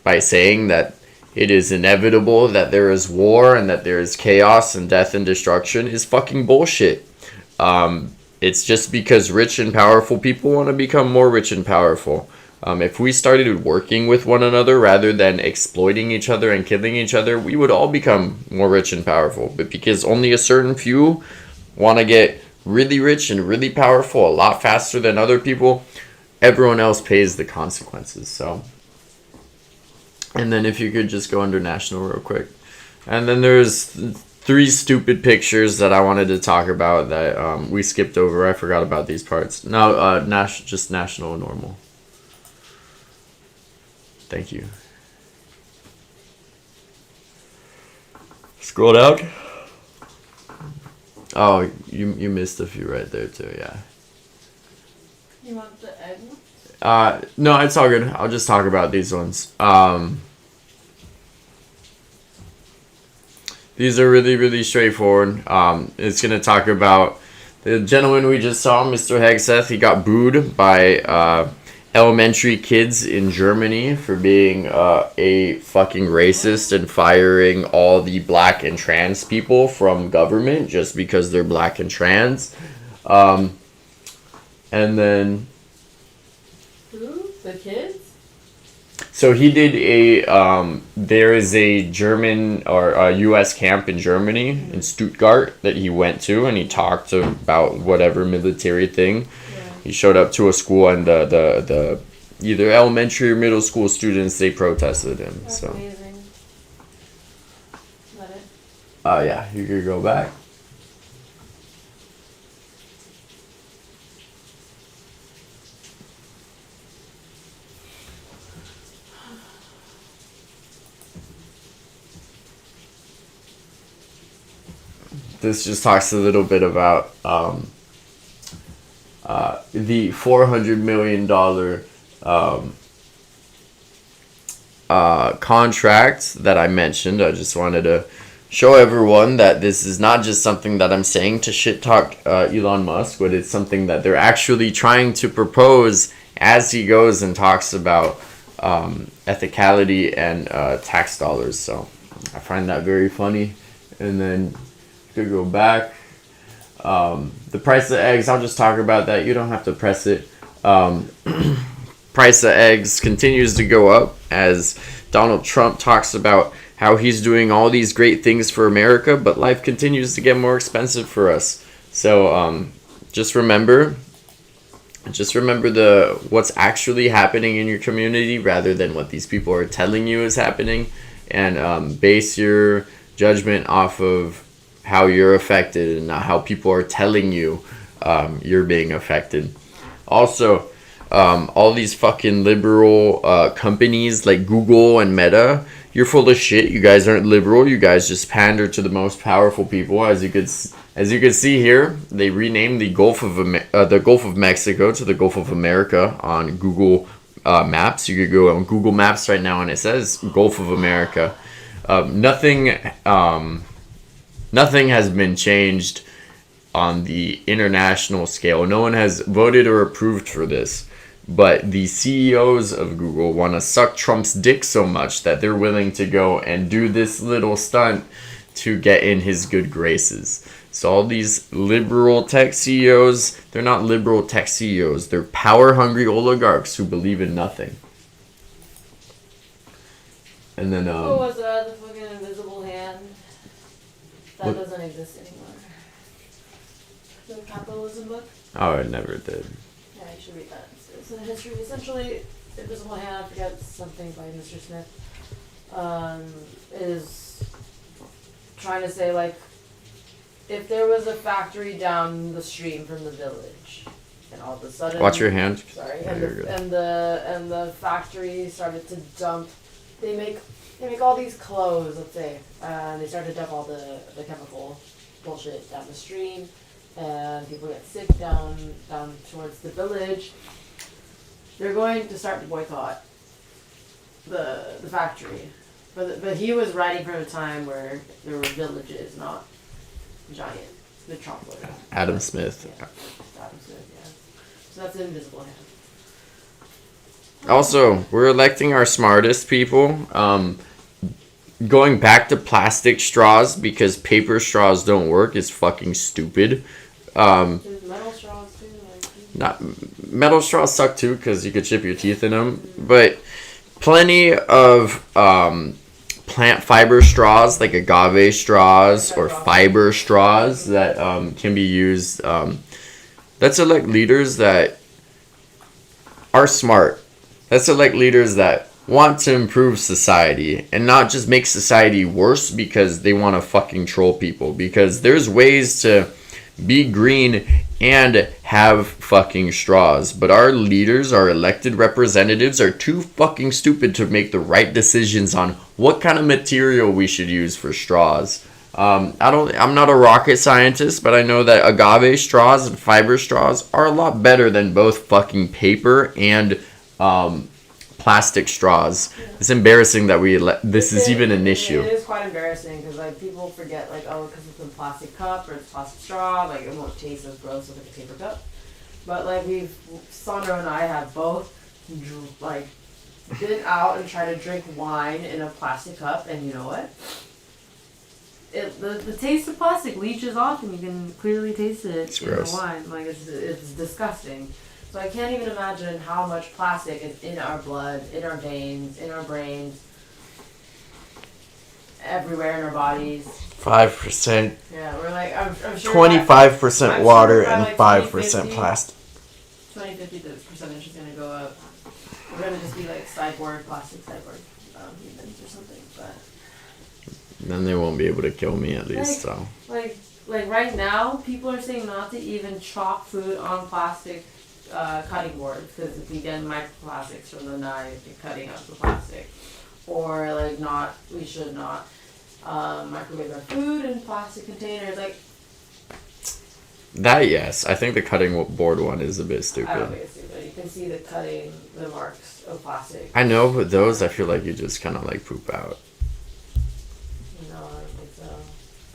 by saying that it is inevitable that there is war and that there is chaos and death and destruction is fucking bullshit. It's just because rich and powerful people want to become more rich and powerful. If we started working with one another rather than exploiting each other and killing each other, we would all become more rich and powerful. But because only a certain few want to get really rich and really powerful a lot faster than other people, everyone else pays the consequences. So, and then if you could just go under national real quick. And then there's 3 stupid pictures that I wanted to talk about that we skipped over. I forgot about these parts. No, just national normal. Thank you. Scroll down. Oh, you missed a few right there too, yeah. You want the egg? No, it's all good. I'll just talk about these ones. These are really, really straightforward. It's going to talk about the gentleman we just saw, Mr. Hegseth. He got booed by elementary kids in Germany for being a fucking racist and firing all the black and trans people from government just because they're black and trans. And then... Who? The kids? So he did a, there is a German or a U.S. camp in Germany, in Stuttgart, that he went to, and he talked about whatever military thing. Yeah. He showed up to a school, and the either elementary or middle school students, they protested him. That's so. Amazing. Let it. Yeah, you could go back. this just talks a little bit about the $400 million contract that I mentioned. I just wanted to show everyone that this is not just something that I'm saying to shit talk Elon Musk, but it's something that they're actually trying to propose as he goes and talks about ethicality and tax dollars. So I find that very funny. And then to go back, the price of eggs, I'll just talk about that. You don't have to press it. Price of eggs continues to go up as Donald Trump talks about how he's doing all these great things for America, but life continues to get more expensive for us. So just remember what's actually happening in your community rather than what these people are telling you is happening, and base your judgment off of how you're affected and not how people are telling you you're being affected. Also, all these fucking liberal companies like Google and Meta, you're full of shit. You guys aren't liberal. You guys just pander to the most powerful people. As you could see here, they renamed the Gulf of Mexico to the Gulf of America on Google Maps. You could go on Google Maps right now, and it says Gulf of America. Nothing has been changed on the international scale. No one has voted or approved for this. But the CEOs of Google want to suck Trump's dick so much that they're willing to go and do this little stunt to get in his good graces. So all these liberal tech CEOs, they're not liberal tech CEOs. They're power-hungry oligarchs who believe in nothing. And then what was the fucking invisible hand? That doesn't exist anymore. The capitalism book? Oh, it never did. Yeah, you should read that. It's a history. Essentially, Invisible Hand, I forget something by Mr. Smith, is trying to say, like, if there was a factory down the stream from the village, and all of a sudden... Watch your hand. Sorry. And the factory started to dump... They make all these clothes, let's say, and they start to dump all the chemical bullshit down the stream, and people get sick down towards the village. They're going to start to boycott the factory, but he was writing from a time where there were villages, not giant metropolis. Adam Smith. Yeah. Adam Smith, yeah. So that's an invisible hand. Also, we're electing our smartest people. Going back to plastic straws because paper straws don't work is fucking stupid. There's metal straws too. Metal straws suck too because you could chip your teeth in them. But plenty of plant fiber straws like agave straws or fiber straws that can be used. Let's elect leaders that are smart. Let's elect leaders that want to improve society and not just make society worse because they want to fucking troll people. Because there's ways to be green and have fucking straws. But our leaders, our elected representatives, are too fucking stupid to make the right decisions on what kind of material we should use for straws. I'm not a rocket scientist, but I know that agave straws and fiber straws are a lot better than both fucking paper and plastic straws. It's embarrassing that this is even an issue. It is quite embarrassing because like people forget like, oh, because it's a plastic cup or it's plastic straw, like it won't taste as gross as like a paper cup. But like Sandra and I have both like been out and tried to drink wine in a plastic cup, and you know what? The taste of plastic leaches off, and you can clearly taste it in the wine. Like it's disgusting. So I can't even imagine how much plastic is in our blood, in our veins, in our brains, everywhere in our bodies. 5%. Yeah, we're like, I'm sure 25% water and 5% plastic. 2050, the percentage is going to go up. We're going to just be like plastic cyborg humans or something. But then they won't be able to kill me at least. Like right now, people are saying not to even chop food on plastic cutting boards because if you get microplastics from the knife, you're cutting up the plastic. Or like we should not microwave our food in plastic containers. Like That, yes. I think the cutting board one is a bit I don't stupid. think it's stupid. You can see the marks of plastic. I know, but those I feel like you just kind of like poop out. No, I don't think so.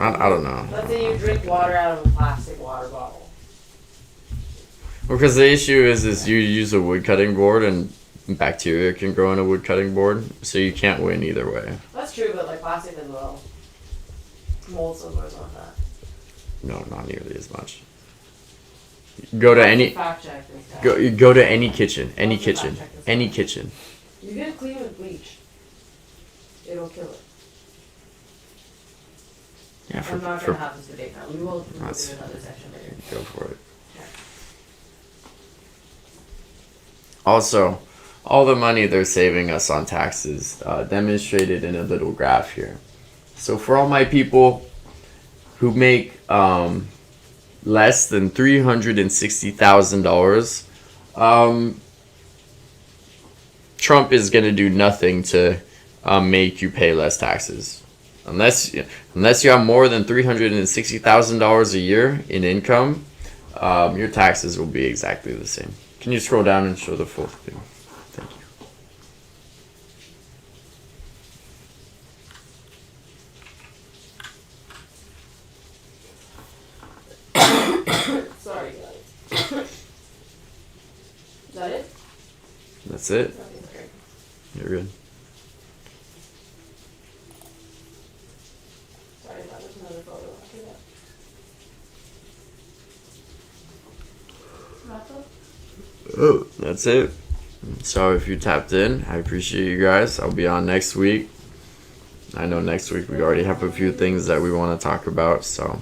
I don't know. Let's say you drink water out of a plastic water bottle. Because the issue is you use a wood cutting board and bacteria can grow in a wood cutting board, so you can't win either way. That's true, but like plastic as well. Mold silvers on that. No, not nearly as much. Go to any Fact check this guy. go to any kitchen, any Let's fact kitchen, check this any guy. kitchen. You get it clean with bleach. It'll kill it. Yeah, I'm not gonna have this debate now. We will do another section later. Go for it. Also, all the money they're saving us on taxes, demonstrated in a little graph here. So for all my people who make less than $360,000, Trump is going to do nothing to make you pay less taxes. Unless you have more than $360,000 a year in income, your taxes will be exactly the same. Can you scroll down and show the full thing? Thank you. Sorry, guys. Is that it? That's it. Okay. You're good. Sorry, that was another photo. After that. Wrap up? Oh, that's it. So if you tapped in, I appreciate you guys. I'll be on next week. I know next week we already have a few things that we want to talk about, so